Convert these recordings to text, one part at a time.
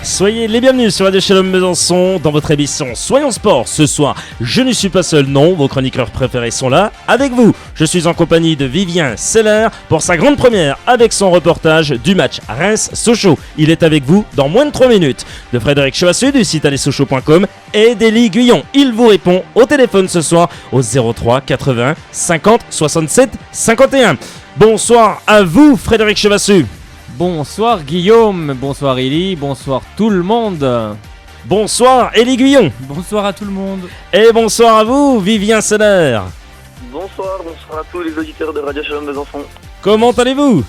Soyez les bienvenus sur Radio Shalom Besançon dans votre émission Soyons Sport. Ce soir, je ne suis pas seul, non, vos chroniqueurs préférés sont là avec vous. Je suis en compagnie de Vivien Seller pour sa grande première avec son reportage du match Reims-Sochaux. Il est avec vous dans moins de 3 minutes. De Frédéric Chevassu du site allezsochaux.com et d'Élie Guyon. Il vous répond au téléphone ce soir au 03 80 50 67 51. Bonsoir à vous Frédéric Chevassu. Bonsoir Guillaume, bonsoir Élie, bonsoir tout le monde. Bonsoir Élie Guyon. Bonsoir à tout le monde. Et bonsoir à vous Vivien Seller. Bonsoir à tous les auditeurs de Radio Shalom Besançon. Comment allez-vous?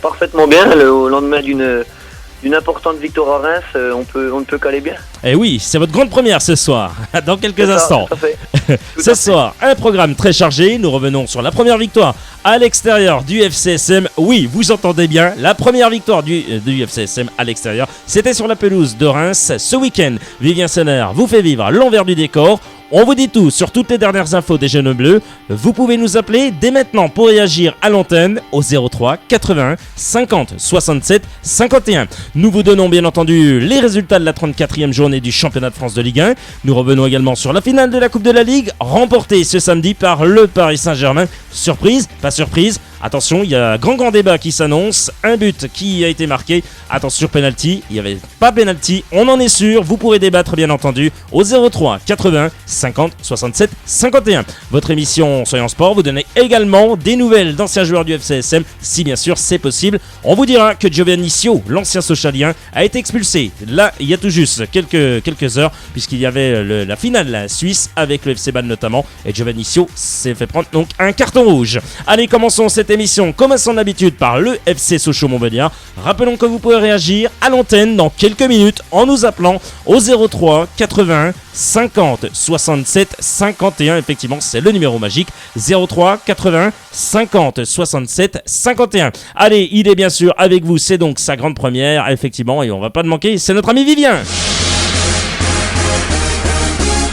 Parfaitement bien, au lendemain d'une importante victoire à Reims, on ne peut qu'aller bien. Eh oui, c'est votre grande première ce soir, dans quelques instants. Tout à fait. Ce soir, un programme très chargé, nous revenons sur la première victoire à l'extérieur du FCSM. Oui, vous entendez bien, la première victoire du FCSM à l'extérieur, c'était sur la pelouse de Reims ce week-end. Vivien Seller vous fait vivre l'envers du décor. On vous dit tout sur toutes les dernières infos des Jeunes Bleus. Vous pouvez nous appeler dès maintenant pour réagir à l'antenne au 03 81 50 67 51. Nous vous donnons bien entendu les résultats de la 34e journée du championnat de France de Ligue 1. Nous revenons également sur la finale de la Coupe de la Ligue, remportée ce samedi par le Paris Saint-Germain. Surprise, pas surprise. Attention, il y a un grand débat qui s'annonce. Un but qui a été marqué. Attention, penalty. Il n'y avait pas penalty. On en est sûr. Vous pourrez débattre bien entendu au 03 80 50 67 51. Votre émission Soyons Sport vous donnez également des nouvelles d'anciens joueurs du FCSM, si bien sûr c'est possible. On vous dira que Giovannicio, l'ancien socialien, a été expulsé. Là, il y a tout juste quelques heures, puisqu'il y avait la finale suisse avec le FC Bâle notamment. Et Giovannicio s'est fait prendre donc un carton rouge. Allez, commençons cette émission comme à son habitude par le FC Sochaux-Montbéliard. Rappelons que vous pouvez réagir à l'antenne dans quelques minutes en nous appelant au 03 80 50 67 51. Effectivement, c'est le numéro magique 03 80 50 67 51. Allez, il est bien sûr avec vous, c'est donc sa grande première, effectivement, et on va pas le manquer, c'est notre ami Vivien.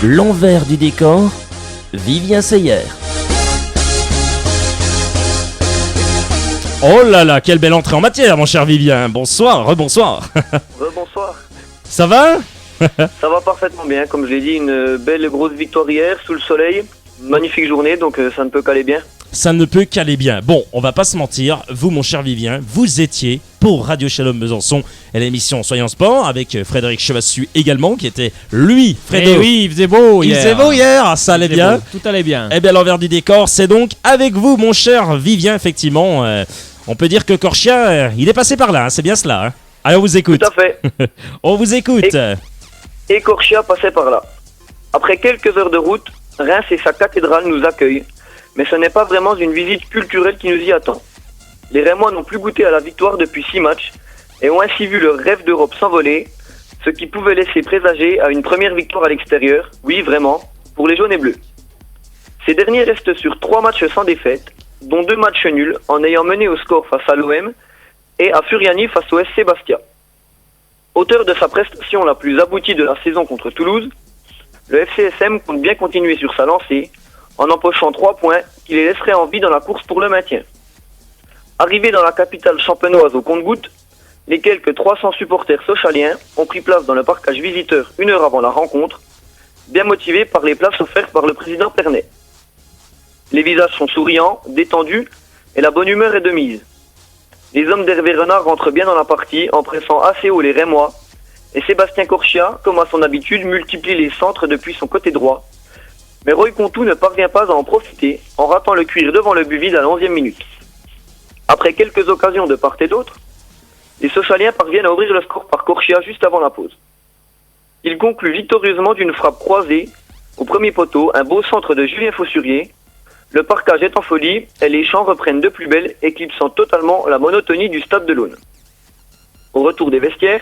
L'envers du décor, Vivien Seyer. Oh là là, quelle belle entrée en matière, mon cher Vivien. Bonsoir, rebonsoir. Rebonsoir. Ça va? Ça va parfaitement bien, comme je l'ai dit, une belle grosse victoire hier sous le soleil. Magnifique journée, donc ça ne peut qu'aller bien. Ça ne peut qu'aller bien. Bon, on va pas se mentir, vous mon cher Vivien, vous étiez pour Radio Shalom Besançon et l'émission Soyons Sport avec Frédéric Chevassu également, qui était lui, Fredo. Eh oui, il faisait beau hier. Il faisait beau hier, ça allait bien. Beau, tout allait bien. Eh bien, l'envers du décor, c'est donc avec vous, mon cher Vivien, effectivement. On peut dire que Corchia, il est passé par là, hein, c'est bien cela. Hein. Allez, on vous écoute. Tout à fait. On vous écoute. Et Corchia passait par là. Après quelques heures de route, Reims et sa cathédrale nous accueillent. Mais ce n'est pas vraiment une visite culturelle qui nous y attend. Les Rémois n'ont plus goûté à la victoire depuis 6 matchs et ont ainsi vu leur rêve d'Europe s'envoler, ce qui pouvait laisser présager à une première victoire à l'extérieur, oui vraiment, pour les jaunes et bleus. Ces derniers restent sur 3 matchs sans défaite, dont 2 matchs nuls en ayant mené au score face à l'OM et à Furiani face au SC Bastia. Auteur de sa prestation la plus aboutie de la saison contre Toulouse, le FCSM compte bien continuer sur sa lancée en empochant 3 points qui les laisseraient en vie dans la course pour le maintien. Arrivés dans la capitale champenoise au compte-gouttes, les quelques 300 supporters sochaliens ont pris place dans le parcage visiteur 1 heure avant la rencontre, bien motivés par les places offertes par le président Pernet. Les visages sont souriants, détendus et la bonne humeur est de mise. Les hommes d'Hervé Renard rentrent bien dans la partie en pressant assez haut les Rémois et Sébastien Corchia, comme à son habitude, multiplie les centres depuis son côté droit. Mais Roy Contou ne parvient pas à en profiter en ratant le cuir devant le but vide à la 11e minute. Après quelques occasions de part et d'autre, les Sochaliens parviennent à ouvrir le score par Corchia juste avant la pause. Il conclut victorieusement d'une frappe croisée au premier poteau, un beau centre de Julien Faussurier. Le parcage est en folie et les champs reprennent de plus belle, éclipsant totalement la monotonie du stade de l'Aune. Au retour des vestiaires,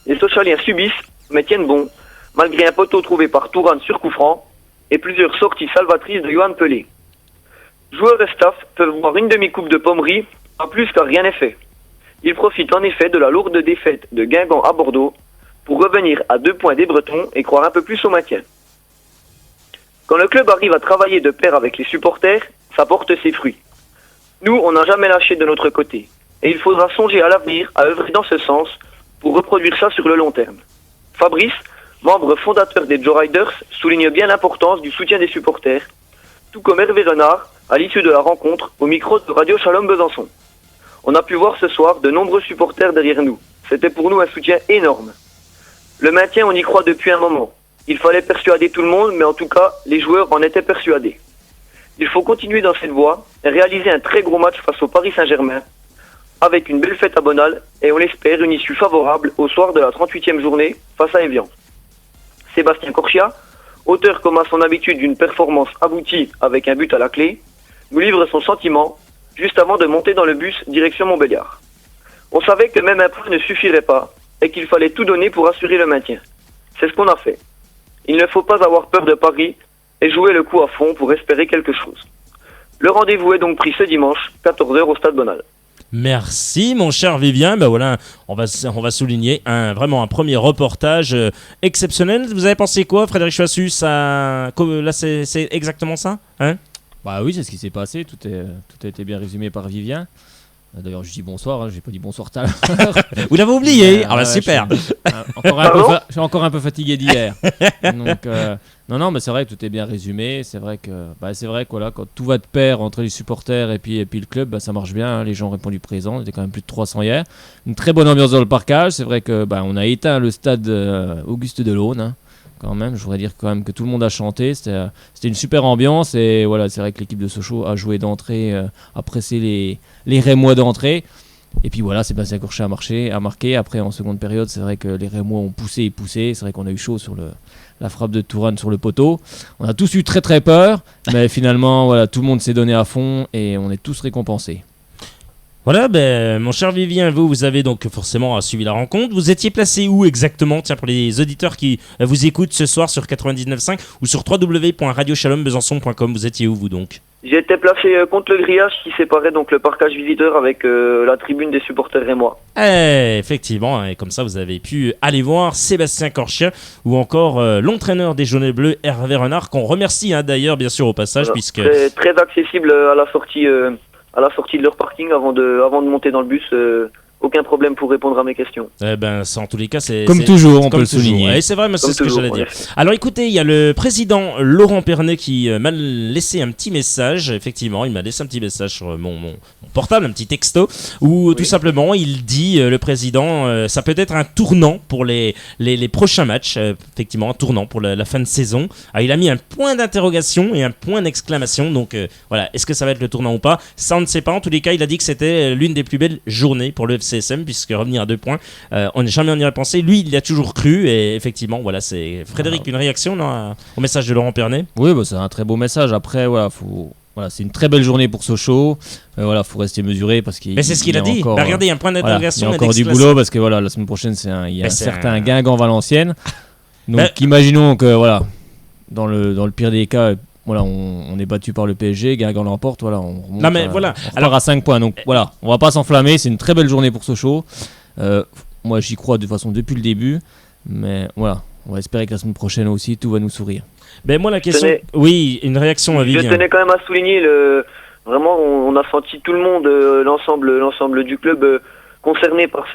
les Sochaliens subissent, mais tiennent bon, malgré un poteau trouvé par Tourane sur coup franc et plusieurs sorties salvatrices de Johan Pelé. Joueurs et staff peuvent boire une demi-coupe de pommerie, pas plus car rien n'est fait. Ils profitent en effet de la lourde défaite de Guingamp à Bordeaux pour revenir à 2 points des Bretons et croire un peu plus au maintien. Quand le club arrive à travailler de pair avec les supporters, ça porte ses fruits. Nous, on n'a jamais lâché de notre côté. Et il faudra songer à l'avenir à œuvrer dans ce sens pour reproduire ça sur le long terme. Fabrice, membre fondateur des Joe Riders, souligne bien l'importance du soutien des supporters, tout comme Hervé Renard, à l'issue de la rencontre, au micro de Radio Shalom Besançon. On a pu voir ce soir de nombreux supporters derrière nous. C'était pour nous un soutien énorme. Le maintien, on y croit depuis un moment. Il fallait persuader tout le monde, mais en tout cas, les joueurs en étaient persuadés. Il faut continuer dans cette voie et réaliser un très gros match face au Paris Saint-Germain, avec une belle fête à Bonal, et on l'espère une issue favorable au soir de la 38e journée face à Evian. Sébastien Corchia, auteur comme à son habitude d'une performance aboutie avec un but à la clé, nous livre son sentiment juste avant de monter dans le bus direction Montbéliard. On savait que même un point ne suffirait pas et qu'il fallait tout donner pour assurer le maintien. C'est ce qu'on a fait. Il ne faut pas avoir peur de Paris et jouer le coup à fond pour espérer quelque chose. Le rendez-vous est donc pris ce dimanche, 14h au Stade Bonal. Merci mon cher Vivien, ben voilà, on va souligner vraiment un premier reportage exceptionnel. Vous avez pensé quoi, Frédéric Choissus, là c'est exactement ça, hein? Bah oui, c'est ce qui s'est passé, tout a été bien résumé par Vivien. D'ailleurs, je dis bonsoir, j'ai pas dit bonsoir tout à l'heure. Vous l'avez oublié, ah bah super. Je suis encore un peu fatigué d'hier. Donc, non, mais c'est vrai que tout est bien résumé. C'est vrai que voilà, quand tout va de pair entre les supporters et puis le club, ça marche bien. Hein, les gens ont répondu présent. Il y était quand même plus de 300 hier. Une très bonne ambiance dans le parcage. C'est vrai que on a éteint le stade Auguste Delaune. Hein. Quand même, je voudrais dire quand même que tout le monde a chanté, c'était une super ambiance et voilà, c'est vrai que l'équipe de Sochaux a joué d'entrée, a pressé les Rémois d'entrée et puis voilà, Sébastien Corchet a marqué. Après en seconde période, c'est vrai que les Rémois ont poussé, c'est vrai qu'on a eu chaud sur la frappe de Tourane sur le poteau. On a tous eu très très peur, mais finalement voilà, tout le monde s'est donné à fond et on est tous récompensés. Voilà, mon cher Vivien, vous avez donc forcément suivi la rencontre. Vous étiez placé où exactement? Tiens, pour les auditeurs qui vous écoutent ce soir sur 99.5 ou sur www.radioshalombesançon.com, vous étiez où vous donc? J'ai été placé contre le grillage qui séparait donc le parcage visiteur avec la tribune des supporters rémois. Effectivement, et comme ça vous avez pu aller voir Sébastien Corchia ou encore l'entraîneur des Jaunets Bleus, Hervé Renard, qu'on remercie d'ailleurs bien sûr au passage, voilà, puisque très accessible à la sortie de leur parking avant de monter dans le bus. Aucun problème pour répondre à mes questions. Ça, en tous les cas, c'est toujours, on peut le souligner. Et c'est vrai, mais c'est ce que j'allais dire. Alors écoutez, il y a le président Laurent Pernet qui m'a laissé un petit message. Effectivement, il m'a laissé un petit message sur mon portable, un petit texto, où tout simplement, il dit, le président, ça peut être un tournant pour les prochains matchs. Effectivement, un tournant pour la fin de saison. Alors, il a mis un point d'interrogation et un point d'exclamation. Donc voilà, est-ce que ça va être le tournant ou pas? Ça, on ne sait pas. En tous les cas, il a dit que c'était l'une des plus belles journées pour le FCSM, puisque revenir à 2 points, on n'est jamais en y repensé. Lui, il y a toujours cru, et effectivement, voilà, c'est Frédéric, une réaction au message de Laurent Pernet? Oui, c'est un très beau message. Après, c'est une très belle journée pour Sochaux. Faut rester mesuré parce qu'il. Mais c'est ce qu'il a dit. Encore, regardez, il y a un point d'interrogation. Il y a encore du boulot parce que la semaine prochaine, il y a un certain Guingamp Valenciennes. Donc, imaginons que dans le pire des cas. On est battu par le PSG, Guingamp l'emporte, on remonte à 5 points. Donc on va pas s'enflammer, c'est une très belle journée pour Sochaux. Moi j'y crois de toute façon depuis le début, mais on va espérer que la semaine prochaine aussi tout va nous sourire. Moi la question, une réaction à Vivien. Je tenais quand même à souligner, vraiment on a senti tout le monde, l'ensemble du club concerné par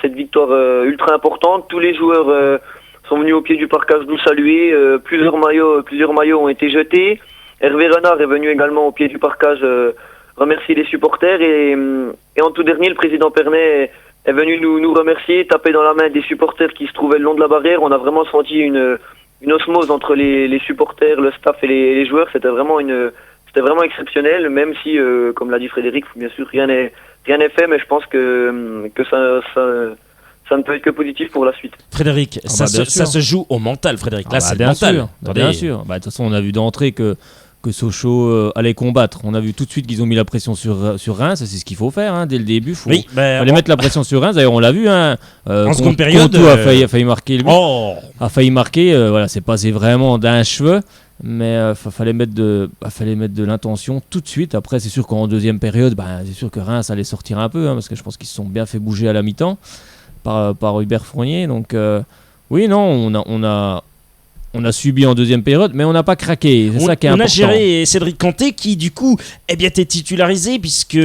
cette victoire ultra importante. Tous les joueurs sont venus au pied du parcage nous saluer, plusieurs maillots ont été jetés. Hervé Renard est venu également au pied du parcage remercier les supporters et en tout dernier, le président Pernet est venu nous remercier, taper dans la main des supporters qui se trouvaient le long de la barrière. On a vraiment senti une osmose entre les supporters, le staff et les joueurs. C'était vraiment exceptionnel, même si, comme l'a dit Frédéric, bien sûr rien n'est fait, mais je pense que ça ne peut être que positif pour la suite. Frédéric, ça se joue au mental, Frédéric. Là, c'est bien mental. Bien sûr. De toute façon, on a vu d'entrée que Sochaux allait combattre. On a vu tout de suite qu'ils ont mis la pression sur Reims. C'est ce qu'il faut faire dès le début. Il fallait mettre la pression sur Reims. D'ailleurs, on l'a vu. En seconde période, Conto a failli marquer. A failli marquer. C'est passé vraiment d'un cheveu. Mais fallait mettre de l'intention tout de suite. Après, c'est sûr qu'en deuxième période, c'est sûr que Reims allait sortir un peu, parce que je pense qu'ils se sont bien fait bouger à la mi-temps par Hubert Fournier. Donc on on a subi en deuxième période, mais on n'a pas craqué. C'est ça qui est important. On a géré Cédric Kanté qui, du coup, était titularisé puisque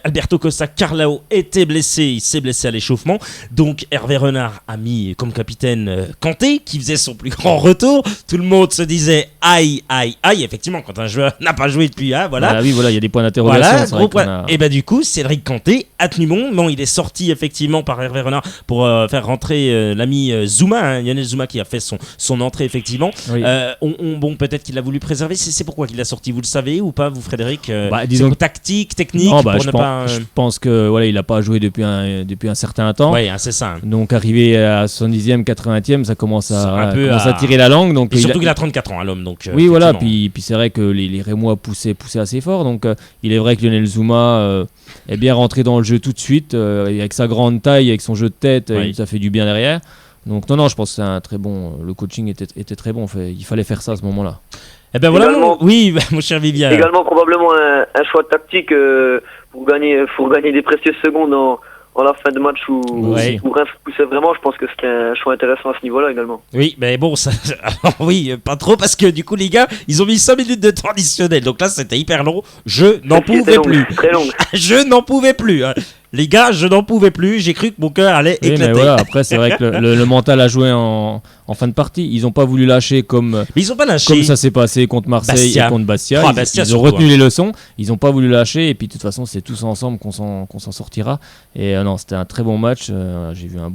Alberto Costa Carlao était blessé. Il s'est blessé à l'échauffement. Donc, Hervé Renard a mis comme capitaine Kanté qui faisait son plus grand retour. Tout le monde se disait aïe, aïe, aïe. Effectivement, quand un joueur n'a pas joué depuis, voilà. Oui, voilà, il y a des points d'interrogation. Voilà, gros point. Et du coup, Cédric Kanté a tenu bon. Bon, il est sorti effectivement par Hervé Renard pour faire rentrer l'ami Zouma, Lionel Zouma qui a fait son entrée effectivement. Oui. Bon, peut-être qu'il a voulu préserver. C'est pourquoi qu'il a sorti. Vous le savez ou pas, vous Frédéric? Disons tactique, technique. Non, je pense que voilà, il n'a pas joué depuis un certain temps. Oui, c'est ça. Donc arrivé à 70e, 80e, ça commence à tirer la langue. Donc, et surtout qu'il a 34 ans, l'homme. Donc, oui, voilà. Puis c'est vrai que les Rémois poussaient assez fort. Donc il est vrai que Lionel Zouma est bien rentré dans le jeu tout de suite. Avec sa grande taille, avec son jeu de tête, ça fait du bien derrière. Donc non, je pense que c'est un très bon. Le coaching était très bon. Il fallait faire ça à ce moment-là. Eh ben voilà, mon cher Vivian. Également probablement un choix tactique pour gagner des précieuses secondes en la fin de match où Reims poussait vraiment. Je pense que c'était un choix intéressant à ce niveau-là également. Oui, mais bon, oui, pas trop parce que du coup les gars, ils ont mis 5 minutes de temps additionnel. Donc là, c'était hyper long. Je n'en pouvais plus. Très long. Je n'en pouvais plus. Les gars, je n'en pouvais plus. J'ai cru que mon cœur allait éclater. Mais voilà, après, c'est vrai que le mental a joué en fin de partie. Ils n'ont pas voulu lâcher comme ça s'est passé contre Marseille et contre Bastia. Ils ont retenu les leçons. Ils n'ont pas voulu lâcher. Et puis, de toute façon, c'est tous ensemble qu'on s'en sortira. Et non, c'était un très bon match. J'ai vu un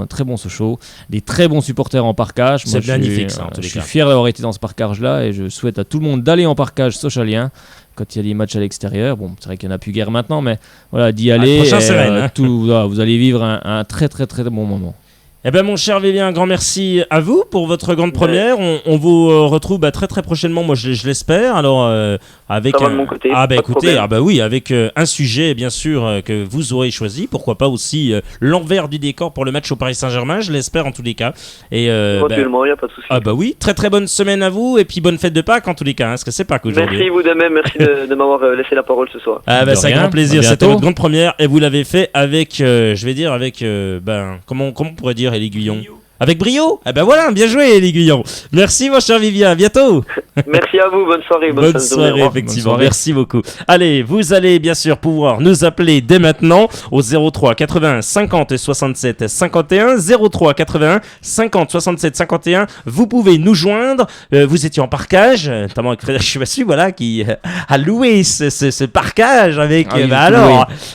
très bon Sochaux. Des très bons supporters en parkage. C'est magnifique, ça, en tous les cas. Je suis fier d'avoir été dans ce parkage-là. Et je souhaite à tout le monde d'aller en parkage sochalien. Quand il y a des matchs à l'extérieur, bon, c'est vrai qu'il n'y en a plus guère maintenant, mais voilà, d'y aller, vous allez vivre un très très très bon moment. Eh bien, mon cher Vivien, un grand merci à vous pour votre grande première. On vous retrouve très très prochainement, moi je l'espère. Alors, avec ça va de mon côté. Avec un sujet, bien sûr, que vous aurez choisi. Pourquoi pas aussi l'envers du décor pour le match au Paris Saint-Germain, je l'espère en tous les cas. Et, éventuellement, il n'y a pas de souci. Oui, très très bonne semaine à vous et puis bonne fête de Pâques en tous les cas, parce que c'est Pâques aujourd'hui. Merci vous de même, merci de m'avoir laissé la parole ce soir. C'est un grand plaisir, c'était votre grande première et vous l'avez fait avec, comment on pourrait dire, l'Aiguillon. Avec brio. Voilà, bien joué l'Aiguillon. Merci mon cher Vivien, à bientôt. Merci à vous, bonne soirée. Bonne soirée, effectivement, merci beaucoup. Allez, vous allez bien sûr pouvoir nous appeler dès maintenant au 03 81 50 67 51, 03 81 50 67 51. Vous pouvez nous joindre, vous étiez en parkage, notamment avec Frédéric Chevassu, qui a loué ce parkage avec...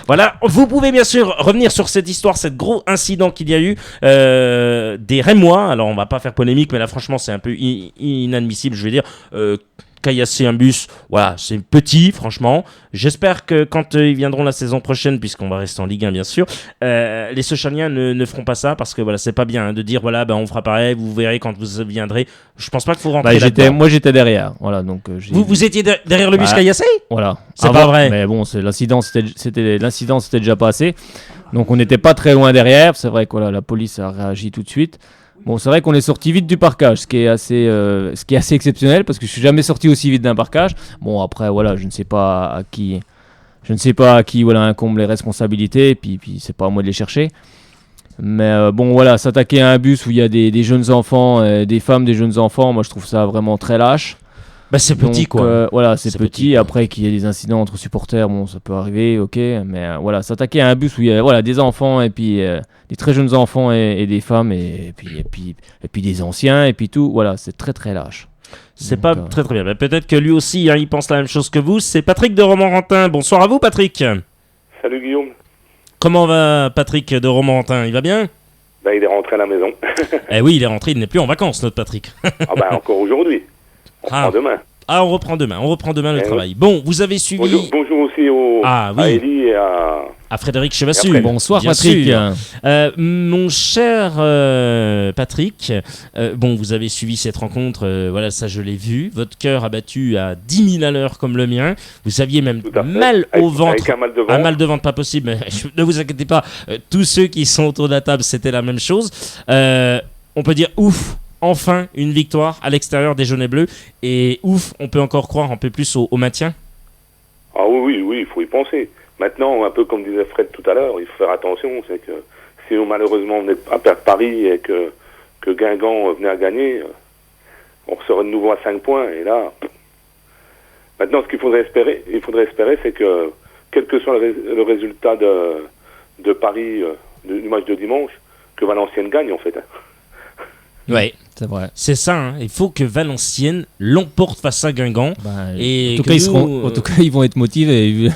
voilà, vous pouvez bien sûr revenir sur cette histoire, cet gros incident qu'il y a eu, des Rémois, alors on va pas faire polémique, mais là franchement c'est un peu inadmissible, je vais dire, caillasser un bus, c'est petit franchement. J'espère que quand ils viendront la saison prochaine, puisqu'on va rester en Ligue 1 bien sûr, les Sochaliens ne feront pas ça, parce que c'est pas bien de dire on fera pareil, vous verrez quand vous viendrez. Je pense pas qu'il faut rentrer là-dedans. Moi j'étais derrière, donc vous étiez derrière le bus caillassé? Voilà, c'est pas vrai. Mais bon, l'incident c'était déjà passé. Donc on n'était pas très loin derrière, c'est vrai que la police a réagi tout de suite. Bon, c'est vrai qu'on est sorti vite du parkage, ce qui est assez exceptionnel parce que je suis jamais sorti aussi vite d'un parkage. Bon, après je ne sais pas à qui incombe les responsabilités, et puis c'est pas à moi de les chercher. Mais s'attaquer à un bus où il y a des jeunes enfants, des femmes, des jeunes enfants, moi je trouve ça vraiment très lâche. C'est petit, c'est petit. Après qu'il y ait des incidents entre supporters, ça peut arriver, ok. Mais s'attaquer à un bus où il y a des enfants et puis des très jeunes enfants et des femmes et puis des anciens et puis tout, c'est très très lâche. C'est pas très très bien. Mais peut-être que lui aussi, il pense la même chose que vous. C'est Patrick de Romorantin. Bonsoir à vous, Patrick. Salut Guillaume. Comment va Patrick de Romorantin? Il va bien? Il est rentré à la maison. Oui, il est rentré. Il n'est plus en vacances, notre Patrick. Encore aujourd'hui. On reprend demain. On reprend demain le travail. Bon, vous avez suivi... Bonjour aussi à Elie et à Frédéric Chevassu. Bonsoir Patrick. Mon cher Patrick, vous avez suivi cette rencontre, ça je l'ai vu. Votre cœur a battu à 10 000 à l'heure comme le mien. Vous aviez même mal au ventre. Avec un mal de ventre. Un mal de ventre, pas possible, mais ne vous inquiétez pas, tous ceux qui sont autour de la table, c'était la même chose. On peut dire ouf. Enfin, une victoire à l'extérieur des jaunes et bleus. Et ouf, on peut encore croire un peu plus au maintien. Ah oui, il faut y penser. Maintenant, un peu comme disait Fred tout à l'heure, il faut faire attention. C'est que si malheureusement on venait à perdre Paris et que Guingamp venait à gagner, on serait de nouveau à 5 points. Et là, maintenant, ce qu'il faudrait espérer, c'est que, quel que soit le résultat de Paris, du match de dimanche, que Valenciennes gagne, en fait. Ouais. C'est vrai. C'est ça, hein. Il faut que Valenciennes l'emporte face à Guingamp. Et en tout cas, ils vont être motivés.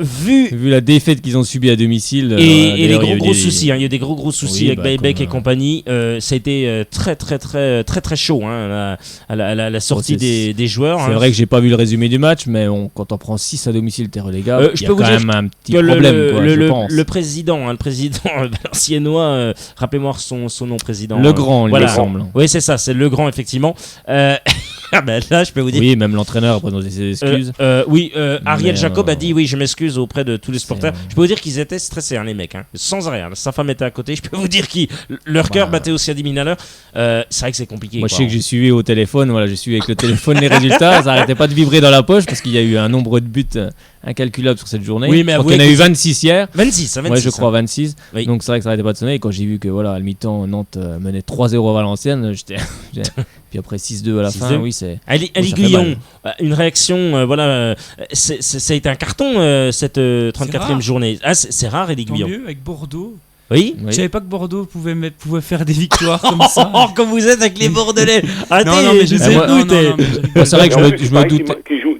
Vu la défaite qu'ils ont subie à domicile. Et les gros soucis. Il y a des gros soucis avec Baybeck et compagnie. Ça a été très chaud à la sortie des joueurs. C'est vrai que j'ai pas vu le résumé du match, mais quand on prend 6 à domicile, t'es relégable. Il y a quand même un petit problème, je pense. Le président valenciennois, rappelez-moi son nom, président. Le Grand, il me semble. Oui, c'est ça, c'est le Grand, effectivement. Là, je peux vous dire. Oui, même l'entraîneur a présenté ses excuses. Ariel Jacob a dit oui, je m'excuse auprès de tous les supporters. Je peux vous dire qu'ils étaient stressés, les mecs, sans arrêt. Sa femme était à côté. Je peux vous dire que leur cœur battait aussi à 10 000 à l'heure. C'est vrai que c'est compliqué. Moi, je sais que j'ai suivi au téléphone. Voilà, j'ai suivi avec le téléphone les résultats. Ça n'arrêtait pas de vibrer dans la poche parce qu'il y a eu un nombre de buts incalculable sur cette journée. Oui, mais il y en a eu 26 hier. 26. Ouais, je crois 26. Oui. Donc c'est vrai que ça n'arrêtait pas de sonner. Et quand j'ai vu que à la mi-temps, Nantes menait 3-0 à Valenciennes, puis après 6-2 à la fin, oui, c'est. Ali Guillon, une réaction, ça a été un carton cette 34e journée. Ah, c'est rare, Ali Guillon. Tant mieux, avec Bordeaux. Oui. Je savais pas que Bordeaux pouvait faire des victoires comme ça. Oh, comme vous êtes avec les Bordelais. Arrêtez, non, mais je sais. C'est vrai que je me doute.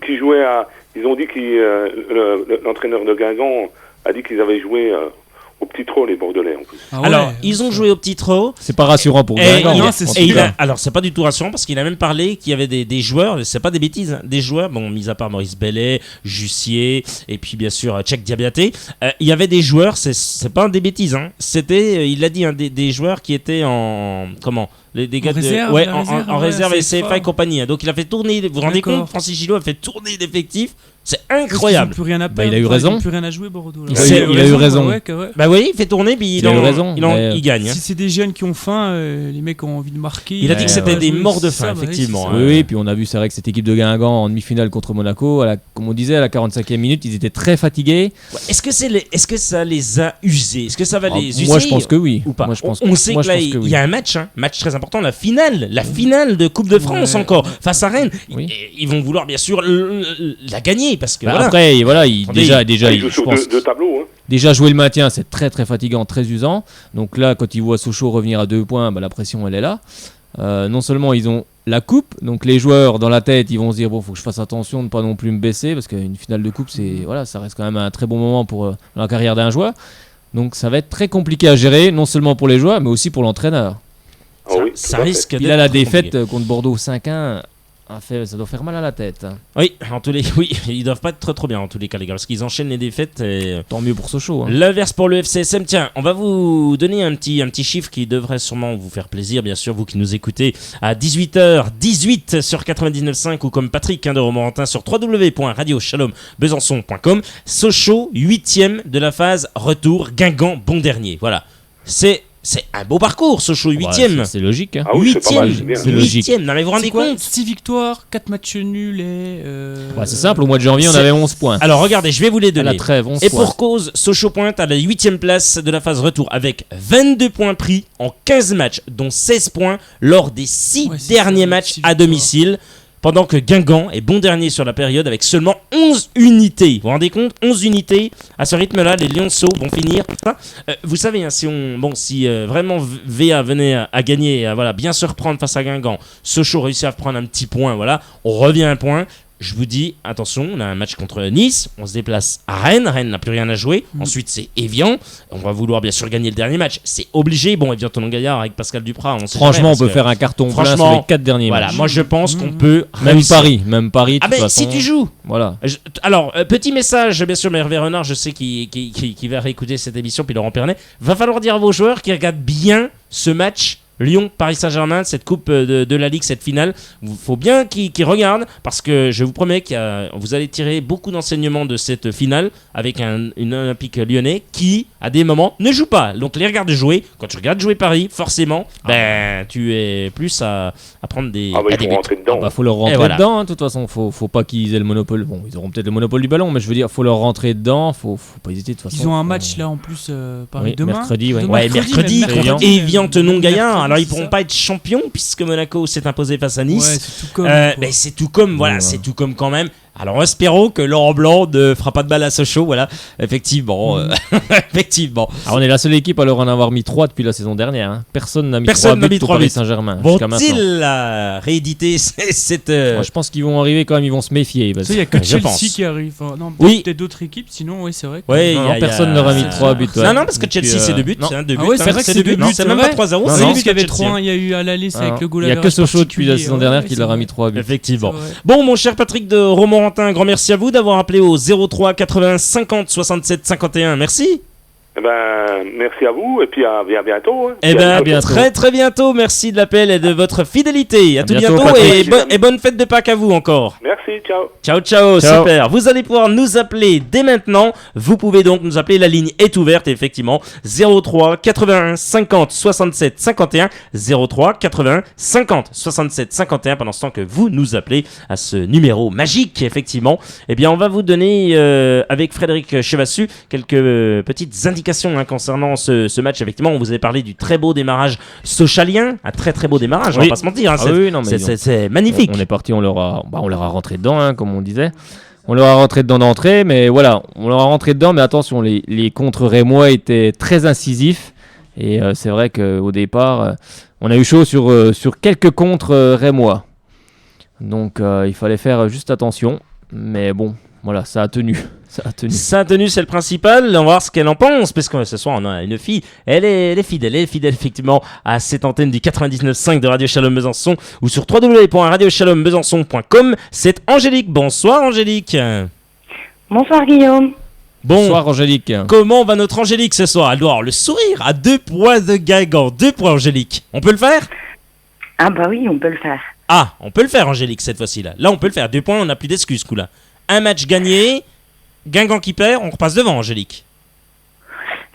Qui jouait à. Ils ont dit que l'entraîneur de Guingamp a dit qu'ils avaient joué au petit trot, les Bordelais en plus. Ah ouais. Alors, ils ont joué au petit trot. C'est pas rassurant pour Guingamp. Alors, c'est pas du tout rassurant parce qu'il a même parlé qu'il y avait des joueurs, c'est pas des bêtises, des joueurs, mis à part Maurice Bellet, Jussier et puis bien sûr Tchèque Diabiaté, il y avait des joueurs, c'est pas des bêtises, c'était, il a dit, des joueurs qui étaient en. Comment des gars en réserve et CFA et compagnie. Donc il a fait tourner, vous vous rendez compte, Francis Gillot a fait tourner l'effectif. C'est incroyable. Plus rien à perdre, il a eu raison. Plus rien à jouer, Bordeaux. Il a eu raison. Bah oui, il fait tourner puis il gagne. Si c'est des jeunes qui ont faim, les mecs ont envie de marquer. Il a dit que c'était des morts de faim, effectivement. Oui, puis on a vu, c'est vrai que cette équipe de Guingamp en demi-finale contre Monaco, comme on disait, à la 45e minute, ils étaient très fatigués. Est-ce que ça les a usés? Est-ce que ça va les user? Moi, je pense que oui. Ou pas. On sait que là, il y a un match très important, la finale de Coupe de France encore face à Rennes. Ils vont vouloir bien sûr la gagner parce que après déjà je pense deux tableaux. Déjà jouer le maintien, c'est très très fatigant, très usant. Donc là, quand ils voient Sochaux revenir à 2 points, la pression elle est là. Non seulement ils ont la coupe, donc les joueurs dans la tête, ils vont se dire faut que je fasse attention de ne pas non plus me baisser parce qu'une finale de coupe, ça reste quand même un très bon moment pour la carrière d'un joueur. Donc ça va être très compliqué à gérer, non seulement pour les joueurs, mais aussi pour l'entraîneur. Ça risque d'être. Il a la défaite contre Bordeaux 5-1. Ça doit faire mal à la tête. Oui, ils doivent pas être trop bien en tous les cas, les gars, parce qu'ils enchaînent les défaites. Tant mieux pour Sochaux. L'inverse pour le FCSM. Tiens, on va vous donner un petit chiffre qui devrait sûrement vous faire plaisir, bien sûr, vous qui nous écoutez à 18h18 sur 99.5 ou comme Patrick de Romorantin sur www.radiochalombesançon.com. Sochaux, 8e de la phase retour, Guingamp, bon dernier. Voilà. C'est un beau parcours, Sochaux 8e. C'est logique. Ah oui, c'est 8e. Non, mais vous vous rendez compte 6 victoires, 4 matchs nuls et. C'est simple, au mois de janvier, on avait 11 points. Alors regardez, je vais vous les donner. À la trêve, 11 et points. Pour cause, Sochaux pointe à la 8e place de la phase retour avec 22 points pris en 15 matchs, dont 16 points lors des 6 derniers matchs à domicile. Pendant que Guingamp est bon dernier sur la période avec seulement 11 unités. Vous vous rendez compte 11 unités. À ce rythme-là, les Lionceaux vont finir. Vous savez, si vraiment VA venait à gagner et à bien se reprendre face à Guingamp, Sochaux réussit à prendre un petit point, on revient à un point. Je vous dis, attention, on a un match contre Nice, on se déplace à Rennes, Rennes n'a plus rien à jouer, ensuite c'est Évian, on va vouloir bien sûr gagner le dernier match, c'est obligé, Évian Tonon-Gaillard avec Pascal Duprat, franchement on peut faire un carton plein sur les 4 derniers matchs. Moi je pense qu'on peut même Paris, de toute façon. Si tu joues. Voilà. Alors, petit message, bien sûr, mais Hervé Renard, je sais qu'il va réécouter cette émission, puis Laurent Pernet, va falloir dire à vos joueurs qu'ils regardent bien ce match Lyon-Paris Saint-Germain, cette coupe de la Ligue, cette finale, il faut bien qu'ils regardent parce que je vous promets que vous allez tirer beaucoup d'enseignements de cette finale avec une Olympique lyonnais qui, à des moments, ne joue pas. Donc les regarde jouer. Quand tu regardes jouer Paris, forcément, tu es plus à prendre des il faut rentrer dedans. Faut leur rentrer dedans. De toute façon, faut pas qu'ils aient le monopole. Bon, ils auront peut-être le monopole du ballon, mais je veux dire, faut leur rentrer dedans. Faut pas hésiter de toute façon. Ils ont un match là en plus Paris demain. Mercredi, mercredi contre Évian Tonon-Gaillard. Alors ils c'est pourront ça. pas être champions puisque Monaco s'est imposé face à Nice. Ouais, c'est tout comme. Mais c'est tout comme, voilà, Ouais. c'est tout comme quand même. Alors espérons que Laurent Blanc ne fera pas de mal à Sochaux, voilà. Effectivement, effectivement. Alors, on est la seule équipe à leur en avoir mis 3 depuis la saison dernière. Hein. Personne n'a mis Personne 3 n'a buts mis pour 3 Paris buts. Saint-Germain jusqu'à maintenant. Vont-ils rééditer cette... Moi, je pense qu'ils vont arriver quand même, ils vont se méfier. Parce... Il y a que je Chelsea pense. qui arrive. Enfin, non, Oui. peut-être d'autres équipes, sinon, oui, c'est vrai. que- Ouais, Non, il y a- personne il y a- leur a mis c'est 3 ça. buts. Non, non, parce que Depuis, Chelsea c'est 2 buts, non. c'est un 2 buts. Ah ouais, c'est vrai que c'est c'est 2 buts, deux buts, c'est même pas 3-0, Ah c'est non, 2 parce buts qu'il y avait à Chelsea. 3-1, il y a eu à l'aller, c'est Alors, avec le goal Il n'y a que average Sochaux depuis la particulier, saison dernière ouais, qui c'est leur a vrai. mis 3 buts. Effectivement. C'est vrai. Bon, mon cher Patrick de Romorantin, grand merci à vous d'avoir appelé au 03 80 50 67 51. Merci. Eh ben, merci à vous et puis à bientôt. Hein. Eh Puis à ben, bientôt. très très bientôt. Merci de l'appel et de votre fidélité. À tout bientôt, bientôt Patrick. et bonne fête de Pâques à vous encore. Merci, ciao. Ciao, ciao, Ciao. super. Vous allez pouvoir nous appeler dès maintenant. Vous pouvez donc nous appeler, la ligne est ouverte, effectivement. 03 81 50 67 51. 03 81 50 67 51. Pendant ce temps que vous nous appelez à ce numéro magique, effectivement. Eh bien, on va vous donner, avec Frédéric Chevassu, quelques petites indications concernant ce match. Effectivement, on vous avait parlé du très beau démarrage sochalien. Un très très beau démarrage, on Oui. va pas se mentir. Hein, Ah oui, non, mais c'est magnifique. On est parti, on leur a rentré dedans, hein, comme on disait. On leur a rentré dedans d'entrée, mais voilà, on leur a rentré dedans, mais attention, les contre rémois étaient très incisifs. Et c'est vrai qu'au départ, on a eu chaud sur quelques contre rémois. Donc il fallait faire juste attention. Mais bon, voilà, ça a tenu. Ça a tenu. Sa tenue, c'est le principal. On va voir ce qu'elle en pense. Parce que ce soir, on a une fille. Elle est fidèle effectivement à cette antenne du 99.5 de Radio Shalom Besançon ou sur www.radioshalombesançon.com. C'est Angélique. Bonsoir, Angélique. Bonsoir Guillaume. Bon, Bonsoir Angélique. comment va notre Angélique ce soir? Elle doit avoir le sourire à 2 points de Guingamp. 2 points, Angélique. On peut le faire? Ah bah oui, on peut le faire. Ah, on peut le faire, Angélique, cette fois-ci. Là, on peut le faire. 2 points, on n'a plus d'excuses, coup-là. Un match gagné. Guingamp qui perd, on repasse devant, Angélique.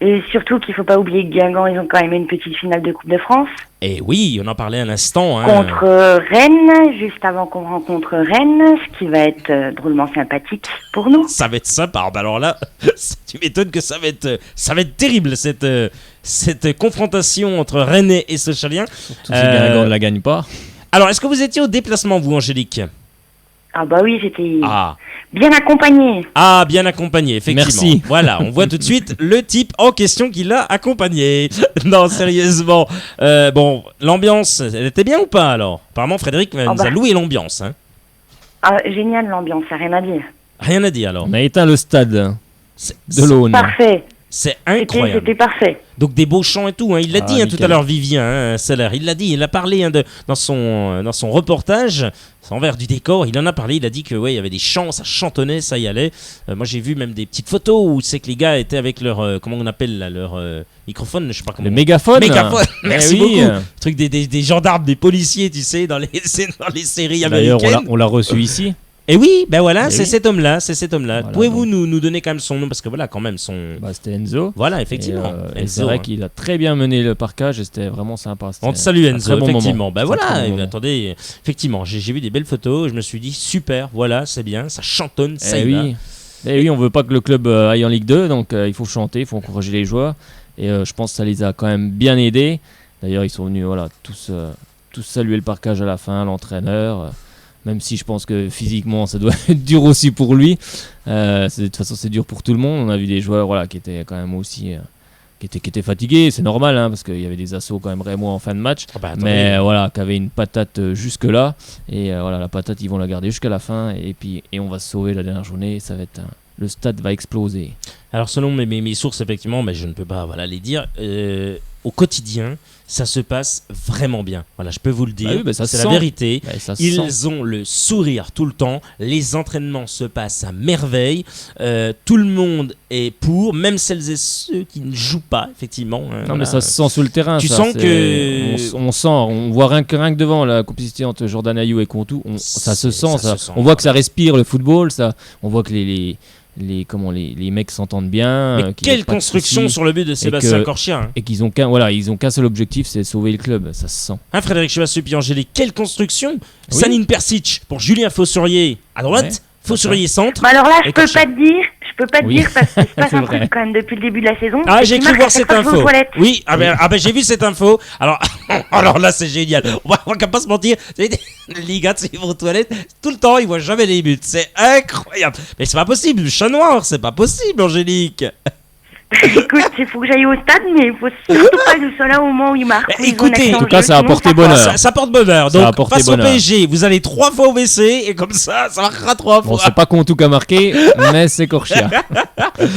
Et surtout qu'il faut pas oublier que Guingamp, ils ont quand même une petite finale de Coupe de France Et oui, on en parlait un instant. Hein. contre Rennes, juste avant qu'on rencontre Rennes, ce qui va être drôlement sympathique pour nous. Ça va être sympa. Bah alors là, tu m'étonnes que ça va être terrible cette confrontation entre Rennes et Sochalien. Surtout si Guingamp ne la gagne pas. Alors, est-ce que vous étiez au déplacement, vous, Angélique? Ah bah oui, j'étais Ah, bien accompagnée. bien accompagné, effectivement. Merci. Voilà, on voit tout de suite le type en question qui l'a accompagné. Non, sérieusement. Bon, l'ambiance, elle était bien ou pas alors? Apparemment, Frédéric nous bah. a loué l'ambiance. Hein. Ah, génial l'ambiance, ça rien à dire. Rien à dire alors. On a éteint le stade C'est- de l'Aune. Parfait, C'est c'était incroyable. parfait. Donc des beaux chants et tout. Hein. Il l'a Ah, dit tout nickel. à l'heure, Vivien Seller. Il l'a dit, il a parlé dans son reportage. Envers du décor, il en a parlé. Il a dit que ouais, il y avait des chants, ça chantonnait, ça y allait. Moi, j'ai vu même des petites photos où c'est que les gars étaient avec leur comment on appelle là, leur microphone, je sais pas comment. Le mégaphone. Mégaphone. Eh Merci oui. beaucoup. Le truc des gendarmes, des policiers, tu sais, dans les séries D'ailleurs, américaines. on l'a reçu ici. Et oui, ben voilà, Eh c'est oui. cet homme-là, Voilà, Pouvez-vous nous donner quand même son nom parce que voilà, quand même son. Bah, c'était Enzo. Voilà, effectivement. Et c'est Enzo, vrai hein. qu'il a très bien mené le parquage et c'était vraiment sympa. C'était On te salue un Enzo, très bon effectivement. moment. Bah Très, voilà, très bon moment. attendez, effectivement, j'ai vu des belles photos, je me suis dit super, voilà, c'est bien, ça chantonne, ça Eh y va. oui. Eh oui, on veut pas que le club aille en Ligue 2, donc il faut chanter, il faut encourager les joueurs. Et je pense que ça les a quand même bien aidés. D'ailleurs, ils sont venus tous saluer le parquage à la fin, l'entraîneur. Même si je pense que physiquement, ça doit être dur aussi pour lui. De toute façon, c'est dur pour tout le monde. On a vu des joueurs qui étaient quand même aussi... qui étaient fatigués, c'est normal, hein, parce qu'il y avait des assauts quand même rémois en fin de match. Ah bah, attendez. Mais voilà, qui avait une patate jusque-là. Et voilà, la patate, ils vont la garder jusqu'à la fin. Et on va se sauver la dernière journée. Ça va être le stade va exploser. Alors selon mes sources, effectivement, mais je ne peux pas les dire, au quotidien, ça se passe vraiment bien. Voilà, je peux vous le dire, Bah oui, bah ça c'est se la sent. vérité. Ouais, ça se Ils sent. ont le sourire tout le temps, les entraînements se passent à merveille, tout le monde est pour, même celles et ceux qui ne jouent pas, effectivement. Hein, Non, voilà. mais ça se sent sur le terrain. Tu ça, sens c'est- que- on voit rien que devant la complicité entre Jordan Ayew et Contou, ça se sent. ça se sent, On voit que ça respire le football, ça. On voit que les mecs s'entendent bien. Mais qu'il y a quelle pas de construction soucis, sur le but de Sébastien que- Corchia. Hein. et qu'ils ont qu'un seul objectif, c'est sauver le club. Ça se sent. Hein, Frédéric Chevassu puis Angélique, quelle construction. Oui. Sanine Persic pour Julien Faussurier à droite, Ouais. Faut surveiller centre. Bah alors là, Et je peux Corchia. pas te dire. Je peux pas te Oui. dire parce qu'il se passe C'est un vrai. truc quand même depuis le début de la saison. Ah, Et j'ai puis cru Marc, voir à chaque cette fois que je vais aux info. toilettes. Oui, j'ai vu cette info. Alors, alors là, c'est génial. On va pas se mentir. Les gars, ils vont aux toilettes tout le temps, ils voient jamais les buts. C'est incroyable. Mais c'est pas possible. Le chat noir, c'est pas possible, Angélique. Écoute, il faut que j'aille au stade, mais il faut surtout pas que je sois là au moment où il marque. Eh, écoutez, en tout cas, ça a apporté bonheur. Ça porte bonheur. Ça a Donc, apporté face au bonheur. PSG, vous allez 3 fois au WC et comme ça marquera 3 Bon, fois. c'est pas Contou qui a marqué, mais c'est Corchia.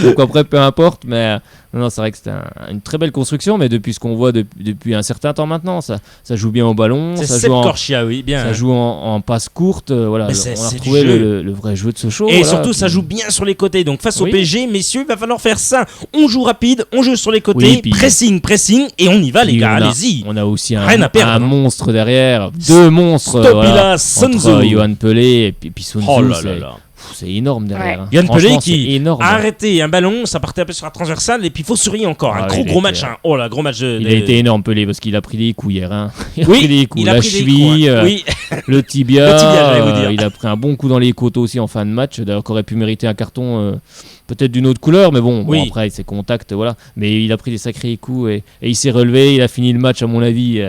Donc après, peu importe, mais non, c'est vrai que c'était une très belle construction, mais depuis ce qu'on voit depuis un certain temps maintenant, ça joue bien au ballon, C'est ça Seb joue, Corchia, oui, bien. ça joue en passe courte, voilà, Mais on c'est a du retrouvé jeu. le vrai jeu de ce show. Et voilà, surtout, puis- ça joue bien sur les côtés. Donc, face au Oui. PSG, messieurs, il va falloir faire ça. On joue rapide, on joue sur les côtés, Oui, puis- pressing, et on y va, les puis gars. on a- Allez-y. On a aussi Rien à perdre, un hein. monstre derrière, deux monstres, Stopila, Sun entre Tzu. Johan Pelé et puis Sun Tzu, Oh là là c'est- là. c'est énorme derrière. hein. Yann Pelé Franchement, qui c'est énorme. a arrêté un ballon, ça partait un peu sur la transversale et puis il faut sourire encore. Un Ah, gros il gros était- match. Hein. Oh là, gros match de. Il a été énorme Pelé parce qu'il a pris des coups hier. Hein. Il a Oui, pris des coups. il a La pris des cheville, coups, hein. Oui. le tibia. Le tibia, j'allais vous dire. Il a pris un bon coup dans les côtes aussi en fin de match. D'ailleurs, qu'il aurait pu mériter un carton peut-être d'une autre couleur, mais bon, Oui. après ses contacts, voilà. Mais il a pris des sacrés coups et il s'est relevé. Il a fini le match, à mon avis.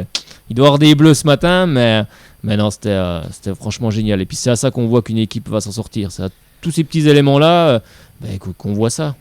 Il doit avoir des bleus ce matin, mais non, c'était franchement génial. Et puis c'est à ça qu'on voit qu'une équipe va s'en sortir. C'est à tous ces petits éléments-là qu'on voit ça.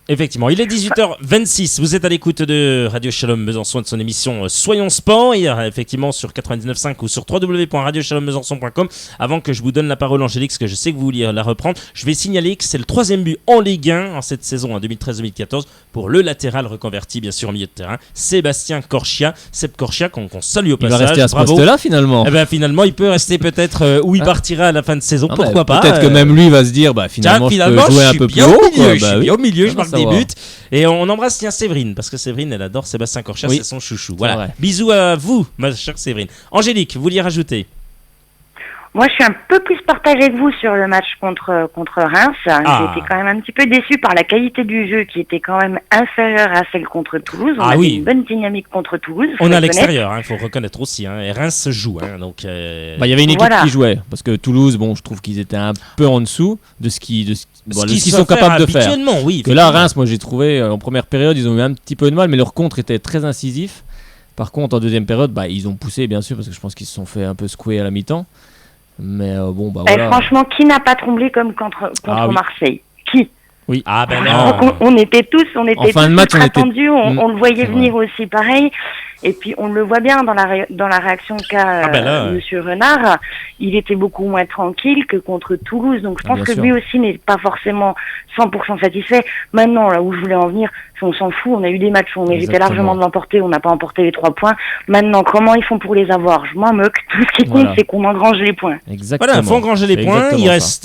Effectivement, il est 18h26. Vous êtes à l'écoute de Radio Shalom Besançon et de son émission Soyons Sport. Il y a effectivement sur 99.5 ou sur www.radioshalombesançon.com. Avant que je vous donne la parole, Angélique, parce que je sais que vous vouliez la reprendre, je vais signaler que c'est le 3e but en Ligue 1 en cette saison 2013-2014 pour le latéral reconverti, bien sûr, au milieu de terrain, Sébastien Corchia. Seb Corchia, qu'on salue au Il passage. va rester à ce Bravo. poste-là finalement. Eh ben, finalement, il peut rester peut-être où il partira à la fin de saison. Ah, Pourquoi bah, pas Peut-être que même lui va se dire, finalement, je peux jouer je un suis peu bien plus haut. au milieu, quoi. je Bah suis oui. bien au milieu, je Ah, marque ça des va. buts. Et on embrasse tiens Séverine, parce que Séverine, elle adore Sébastien Corchia, Oui. c'est son chouchou. C'est Voilà. vrai. Bisous à vous, ma chère Séverine. Angélique, vous vouliez rajouter? Moi, je suis un peu plus partagée que vous sur le match contre Reims. Ah. J'ai été quand même un petit peu déçue par la qualité du jeu qui était quand même inférieure à celle contre Toulouse. On Ah avait oui. une bonne dynamique contre Toulouse. faut On est à être honnête. l'extérieur, il faut reconnaître aussi. Hein, et Reims se joue. Donc, Il y avait une équipe Voilà. qui jouait parce que Toulouse, bon, je trouve qu'ils étaient un peu en dessous de ce qu'ils ce sont capables de faire. habituellement, oui. Que là, Reims, moi j'ai trouvé en première période, ils ont eu un petit peu de mal, mais leur contre était très incisif. Par contre, en deuxième période, ils ont poussé bien sûr parce que je pense qu'ils se sont fait un peu secouer à la mi-temps. Mais voilà. Franchement, qui n'a pas tremblé comme contre Ah oui. Marseille? Qui? Ah ben Ah. non. On était tous En fin de tous match, on était- attendus, on le voyait C'est vrai. venir aussi pareil. Et puis on le voit bien dans la réaction qu'a Ah ben là, Monsieur Renard. Il était beaucoup moins tranquille que contre Toulouse. Donc je pense bien que sûr. lui aussi n'est pas forcément 100% satisfait. Maintenant, là où je voulais en venir, on s'en fout. On a eu des matchs où on méritait Exactement. largement de l'emporter. On n'a pas emporté les 3 points. Maintenant, comment ils font pour les avoir? Je m'en moque. Tout ce qui compte, Voilà. c'est qu'on engrange les points. Exactement. Voilà, il faut engranger les C'est points. exactement Il ça. reste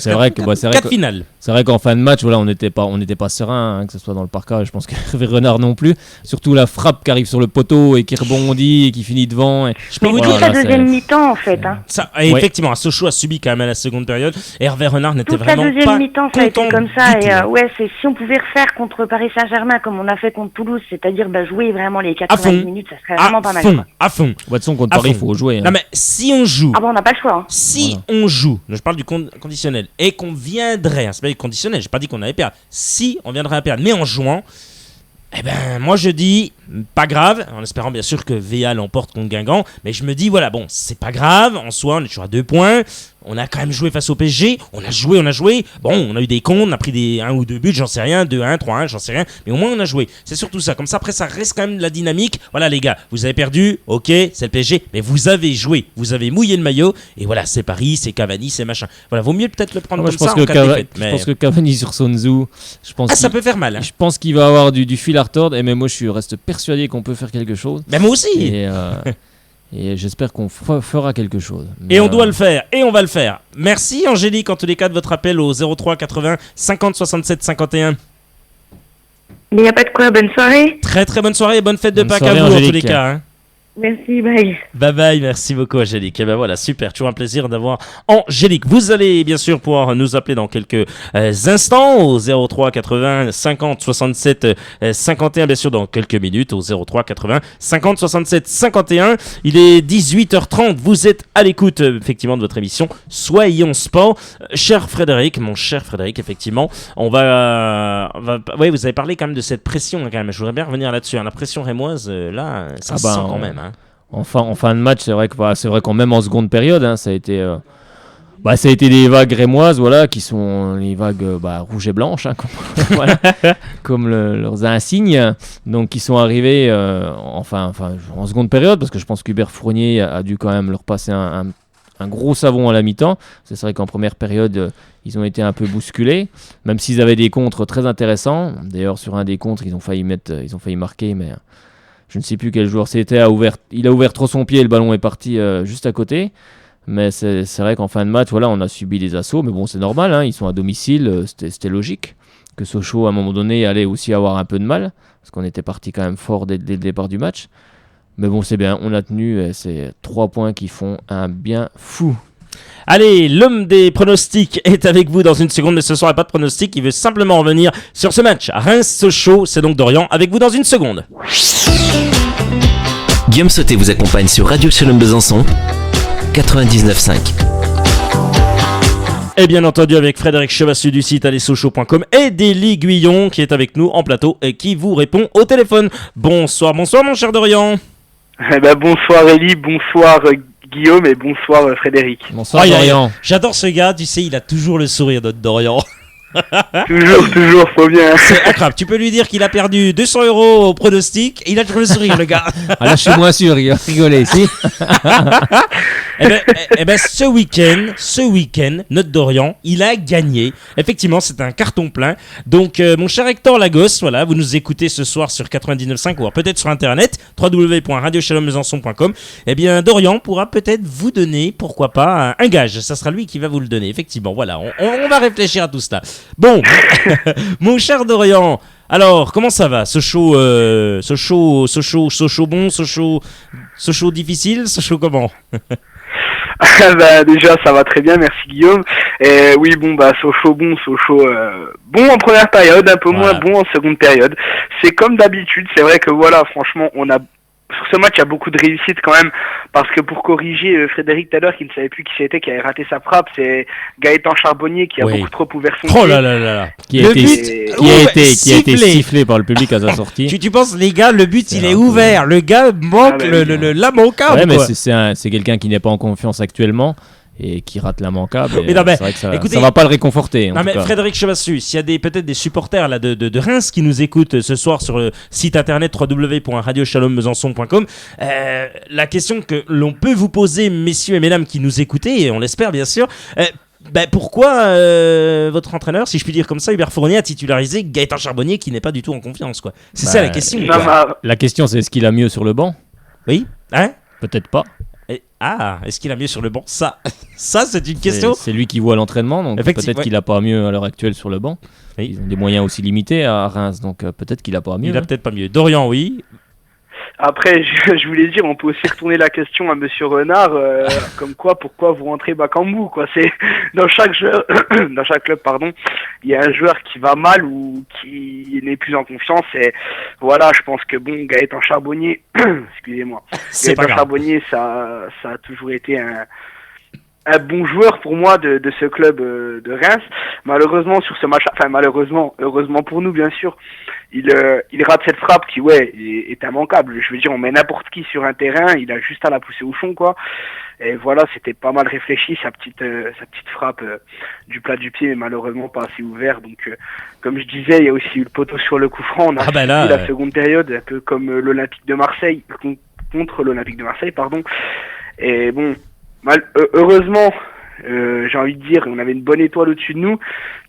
C'est vrai que- c'est vrai 4 que- finales. C'est vrai qu'en fin de match, voilà, on n'était pas serein, hein, que ce soit dans le parcage. Je pense que Renard non plus. Surtout la frappe qui arrive sur le poteau et qui rebondit et qui finit devant. Je peux Mais vous toute dire, la là, c'est- deuxième mi-temps, en fait. Hein. ça, et effectivement, Sochaux a subi quand même à la seconde période. Et Hervé Renard n'était Toute la vraiment deuxième pas mi-temps, ça a été content comme ça. du Et tout. ouais, c'est si on pouvait refaire contre Paris Saint-Germain comme on a fait contre Toulouse, c'est-à-dire jouer vraiment les À 80 fond. minutes, ça serait vraiment pas mal. fond, Quoi. à fond. De toute façon, contre À Paris, il fond. faut jouer. hein. Non mais si on joue, Ah bon, on n'a pas le choix. Hein. si on joue, je parle du conditionnel, et qu'on viendrait, c'est pas du conditionnel, j'ai pas dit qu'on allait perdre, si on viendrait à perdre, mais en jouant, eh ben moi je dis, pas grave, en espérant bien sûr que VA l'emporte contre Guingamp, mais je me dis voilà, bon, c'est pas grave, en soi on est toujours à 2 points, on a quand même joué face au PSG, on a joué, bon, on a eu des comptes, on a pris des 1 ou 2 buts, j'en sais rien, 2-1, 3-1, j'en sais rien, mais au moins on a joué, c'est surtout ça, comme ça après ça reste quand même de la dynamique, voilà les gars, vous avez perdu, ok, c'est le PSG, mais vous avez joué, vous avez mouillé le maillot, et voilà, c'est Paris, c'est Cavani, c'est machin, voilà, vaut mieux peut-être le prendre Moi, comme ça en cas de défaite, je pense que Cavani sur Sun Tzu, je pense ah ça qu'il- peut faire mal, hein. je pense qu'il va avoir du fil à retordre. Et même moi, je reste persuadé qu'on peut faire quelque chose. Mais moi aussi. Et j'espère qu'on fera quelque chose. Et on doit le faire, et on va le faire. Merci Angélique en tous les cas de votre appel au 03 80 50 67 51. Mais il n'y a pas de quoi, bonne soirée. Très très bonne soirée et bonne fête de Bonne Pâques soirée, à vous en tous Angélique. les cas. Hein. Merci, bye. Bye bye, merci beaucoup Angélique. Et ben voilà, super, toujours un plaisir d'avoir Angélique. Vous allez bien sûr pouvoir nous appeler dans quelques instants au 03 80 50 67 51, bien sûr dans quelques minutes au 03 80 50 67 51. Il est 18h30, vous êtes à l'écoute effectivement de votre émission Soyons Sport. Cher Frédéric, mon cher Frédéric, effectivement, on va oui, vous avez parlé quand même de cette pression quand même. Je voudrais bien revenir là-dessus, hein. La pression rémoise, là, ça se sent quand même. Hein. En fin de match, c'est vrai qu'on même en seconde période, hein, ça a été des vagues rémoises, voilà, qui sont les vagues rouges et blanches, hein, comme leurs insignes, donc qui sont arrivées en seconde période, parce que je pense qu'Hubert Fournier a dû quand même leur passer un gros savon à la mi-temps. C'est vrai qu'en première période, ils ont été un peu bousculés, même s'ils avaient des contres très intéressants. D'ailleurs, sur un des contres, ils ont failli marquer, mais je ne sais plus quel joueur c'était. Il a ouvert trop son pied, le ballon est parti juste à côté. Mais c'est vrai qu'en fin de match, voilà, on a subi des assauts. Mais bon, c'est normal, hein, ils sont à domicile, c'était logique. Que Sochaux, à un moment donné, allait aussi avoir un peu de mal, parce qu'on était parti quand même fort dès le départ du match. Mais bon, c'est bien, on a tenu, et c'est 3 points qui font un bien fou. Allez, l'homme des pronostics est avec vous dans une seconde, mais ce soir il n'y a pas de pronostic, il veut simplement revenir sur ce match. Reims-Sochaux, c'est donc Dorian avec vous dans une seconde. Guillaume Sauté vous accompagne sur Radio Shalom Besançon 99.5. Et bien entendu avec Frédéric Chevassu du site allezsochaux.com et Délie Guillon qui est avec nous en plateau et qui vous répond au téléphone. Bonsoir mon cher Dorian. Bonsoir Élie, bonsoir Guillaume et bonsoir Frédéric. Bonsoir Dorian. J'adore ce gars, tu sais, il a toujours le sourire notre Dorian. toujours, faut bien. C'est incroyable, tu peux lui dire qu'il a perdu 200 € au pronostic et il a toujours le sourire le gars. Ah là je suis moins sûr, il va rigoler ici. Ce week-end, notre Dorian, il a gagné. Effectivement, c'est un carton plein. Donc, mon cher Hector Lagos, voilà, vous nous écoutez ce soir sur 99.5 ou peut-être sur internet, www.radioshalombesançon.com. Eh bien, Dorian pourra peut-être vous donner, pourquoi pas, un gage. Ça sera lui qui va vous le donner. Effectivement, voilà, on va réfléchir à tout cela. Bon, mon cher Dorian. Alors, comment ça va? Sochaux bon, Sochaux difficile, Sochaux comment? Déjà ça va très bien, merci Guillaume. Et oui Sochaux bon en première période, un peu moins bon en seconde période. C'est comme d'habitude, c'est vrai que voilà, franchement sur ce match, il y a beaucoup de réussite quand même, parce que pour corriger Frédéric tout à l'heure, qui ne savait plus qui c'était, qui avait raté sa frappe, c'est Gaëtan Charbonnier qui a beaucoup trop ouvert son pied. Oh là là là. Qui a été sifflé par le public à sa sortie. Tu penses, les gars, le but il est ouvert, le gars manque l'immanquable. Ouais, mais c'est quelqu'un qui n'est pas en confiance actuellement et qui rate l'immanquable. C'est vrai que ça va pas le réconforter. Non mais Frédéric Chevassu, s'il y a peut-être des supporters là de Reims qui nous écoutent ce soir sur le site internet www.radioshalombesançon.com, la question que l'on peut vous poser, messieurs et mesdames qui nous écoutez, et on l'espère bien sûr, pourquoi votre entraîneur, si je puis dire comme ça, Hubert Fournier, a titularisé Gaëtan Charbonnier qui n'est pas du tout en confiance, quoi. C'est ça la question. La question, c'est est-ce qu'il a mieux sur le banc? Oui, hein? Peut-être pas. Est-ce qu'il a mieux sur le banc? Ça c'est une question. C'est lui qui voit l'entraînement, donc peut-être qu'il a pas mieux à l'heure actuelle sur le banc. Oui. Ils ont des moyens aussi limités à Reims, donc peut-être qu'il a pas mieux. Il a peut-être pas mieux. Dorian, oui. Après, je voulais dire, on peut aussi retourner la question à Monsieur Renard, comme quoi, pourquoi vous rentrez Bakambu, quoi. C'est dans chaque club, il y a un joueur qui va mal ou qui n'est plus en confiance. Et voilà, je pense que Gaëtan Charbonnier, excusez-moi, Gaëtan Charbonnier, ça a toujours été un bon joueur pour moi de ce club de Reims. Malheureusement sur ce match, heureusement pour nous bien sûr, il rate cette frappe qui est immanquable. Je veux dire, on met n'importe qui sur un terrain, il a juste à la pousser au fond, quoi. Et voilà, c'était pas mal réfléchi sa petite frappe du plat du pied, mais malheureusement pas assez ouvert. Donc comme je disais, il y a aussi eu le poteau sur le coup franc. On a suivi la seconde période, un peu comme l'Olympique de Marseille contre l'Olympique de Marseille, pardon. Et bon, heureusement, J'ai envie de dire, on avait une bonne étoile au-dessus de nous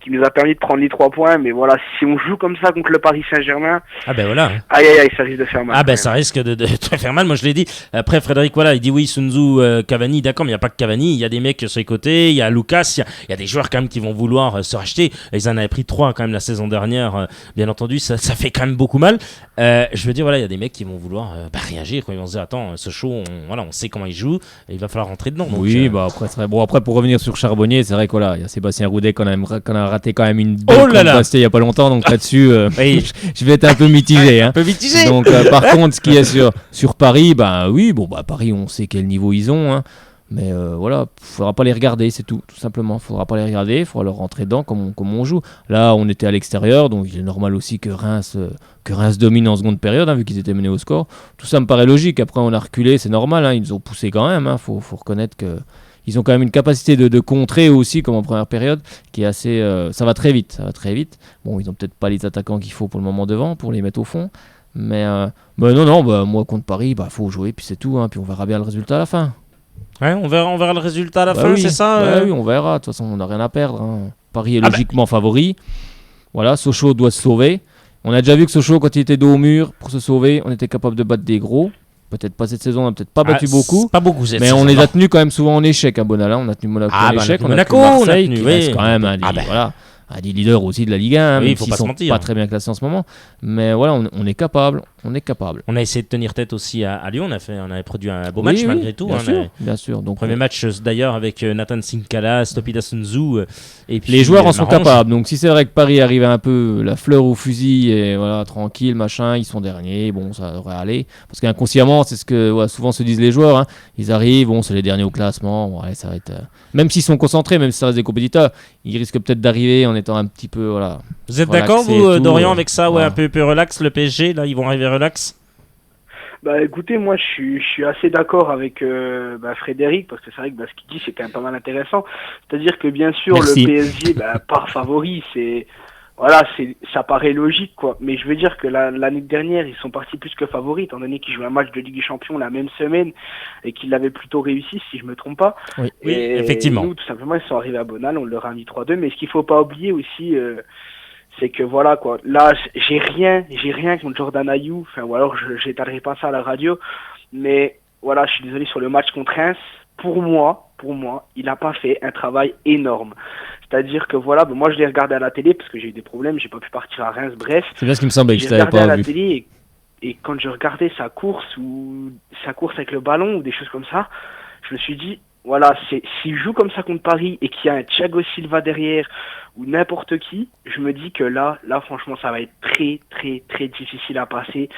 qui nous a permis de prendre les 3 points. Mais voilà, si on joue comme ça contre le Paris Saint-Germain, Ah ben voilà. aïe, ça risque de faire mal. Ah ben quand ça même. risque de te faire mal, moi je l'ai dit. Après Frédéric, voilà, il dit oui, Sun Tzu, Cavani, d'accord, mais il n'y a pas que Cavani, il y a des mecs sur les côtés, il y a Lucas, il y a des joueurs quand même qui vont vouloir se racheter. Ils en avaient pris 3 quand même la saison dernière, bien entendu, ça fait quand même beaucoup mal. Je veux dire, voilà, il y a des mecs qui vont vouloir réagir, quand ils vont se dire, attends, ce show, on sait comment il joue, et il va falloir rentrer dedans. Donc, Oui, bah après pour revenir sur Charbonnier, c'est vrai que voilà, il y a Sébastien Roudet qu'on a raté quand même une belle Oh là là. Bastia il y a pas longtemps, donc là-dessus Oui. je vais être un peu mitigé hein. un peu mitigé. Donc par contre, ce qui est sur Paris, bah oui, bon bah Paris, on sait quel niveau ils ont hein. Mais voilà, faudra pas les regarder, c'est tout simplement. Faudra pas les regarder, il faudra leur rentrer dedans comme on joue. Là, on était à l'extérieur, donc il est normal aussi que Reims domine en seconde période, hein, vu qu'ils étaient menés au score. Tout ça me paraît logique. Après, on a reculé, c'est normal, hein, ils nous ont poussé quand même. Hein, faut reconnaître que ils ont quand même une capacité de contrer aussi, comme en première période, qui est assez. Ça va très vite. Bon, ils ont peut-être pas les attaquants qu'il faut pour le moment devant, pour les mettre au fond. Mais non, moi contre Paris, faut jouer, puis c'est tout. Hein, puis on verra bien le résultat à la fin. Ouais, on verra le résultat à la fin, oui. c'est ça Oui, on verra. De toute façon, on n'a rien à perdre. Hein. Paris est logiquement favori. Voilà, Sochaux doit se sauver. On a déjà vu que Sochaux, quand il était dos au mur, pour se sauver, on était capable de battre des gros. Peut-être pas cette saison, on n'a peut-être pas battu beaucoup. Pas beaucoup cette mais saison. on les a tenus quand même souvent en échec à Bonal. On a tenu Monaco en échec. On a tenu Marseille, qui reste quand même un des leaders aussi de la Ligue 1, Oui, même faut s'ils pas se sont mentir. pas très bien classés en ce moment. Mais voilà, on est capable. On a essayé de tenir tête aussi à Lyon, on avait produit un beau match malgré tout. Bien sûr. Donc, premier match d'ailleurs avec Nathan Sinkala, Stopida Sunzu. Et puis, les joueurs en sont Marange. capables. Donc si c'est vrai que Paris arrive un peu la fleur au fusil et voilà, tranquille, machin, ils sont derniers, bon, ça devrait aller. Parce qu'inconsciemment, c'est ce que souvent se disent les joueurs. Hein. Ils arrivent, bon, c'est les derniers au classement. Ouais, ça va être, même s'ils sont concentrés, même si ça reste des compétiteurs, ils risquent peut-être d'arriver en étant un petit peu voilà. Vous êtes d'accord, vous, relaxés et tout, Dorian, avec ça, voilà. un peu relax, le PSG, là, ils vont arriver relax. Bah écoutez, moi je suis assez d'accord avec Frédéric, parce que c'est vrai que ce qu'il dit c'est quand même pas mal intéressant. C'est-à-dire que bien sûr Merci. le PSG part favori, ça paraît logique quoi. Mais je veux dire que l'année dernière ils sont partis plus que favoris, étant donné qu'ils jouaient un match de Ligue des Champions la même semaine et qu'ils l'avaient plutôt réussi si je me trompe pas. Oui, Et effectivement. nous tout simplement ils sont arrivés à Bonal, on leur a mis 3-2. Mais ce qu'il faut pas oublier aussi, c'est que voilà quoi, là j'ai rien contre Jordan Ayew, ou alors j'étalerai pas ça à la radio, mais voilà, je suis désolé, sur le match contre Reims, pour moi, il a pas fait un travail énorme. C'est-à-dire que voilà, moi je l'ai regardé à la télé parce que j'ai eu des problèmes, j'ai pas pu partir à Reims, bref. C'est bien ce qui me semblait que je J'ai t'avais regardé à pas la vu. télé et quand je regardais sa course avec le ballon ou des choses comme ça, je me suis dit, voilà, s'il joue comme ça contre Paris et qu'il y a un Thiago Silva derrière ou n'importe qui, je me dis que là franchement ça va être très très très difficile à passer,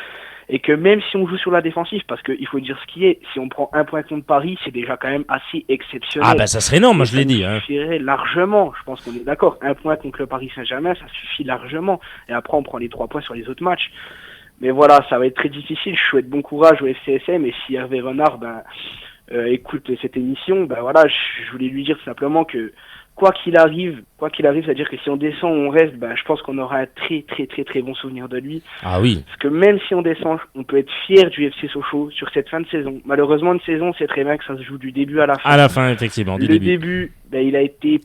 et que même si on joue sur la défensive, parce qu'il faut dire ce qui est, si on prend un point contre Paris, c'est déjà quand même assez exceptionnel. Ah bah ça serait énorme, moi je l'ai dit. Ça suffirait largement, je pense qu'on est d'accord. Un point contre le Paris Saint-Germain, ça suffit largement, et après on prend les 3 points sur les autres matchs. Mais voilà, ça va être très difficile. Je souhaite bon courage au FCSM, et si Hervé Renard écoute cette émission, voilà, je voulais lui dire simplement que quoi qu'il arrive, c'est-à-dire que si on descend ou on reste, je pense qu'on aura un très très très très bon souvenir de lui. Ah oui. Parce que même si on descend, on peut être fier du FC Sochaux sur cette fin de saison. Malheureusement, une saison, c'est très bien que ça se joue du début à la fin. À la fin, effectivement, du début. Le début, il a été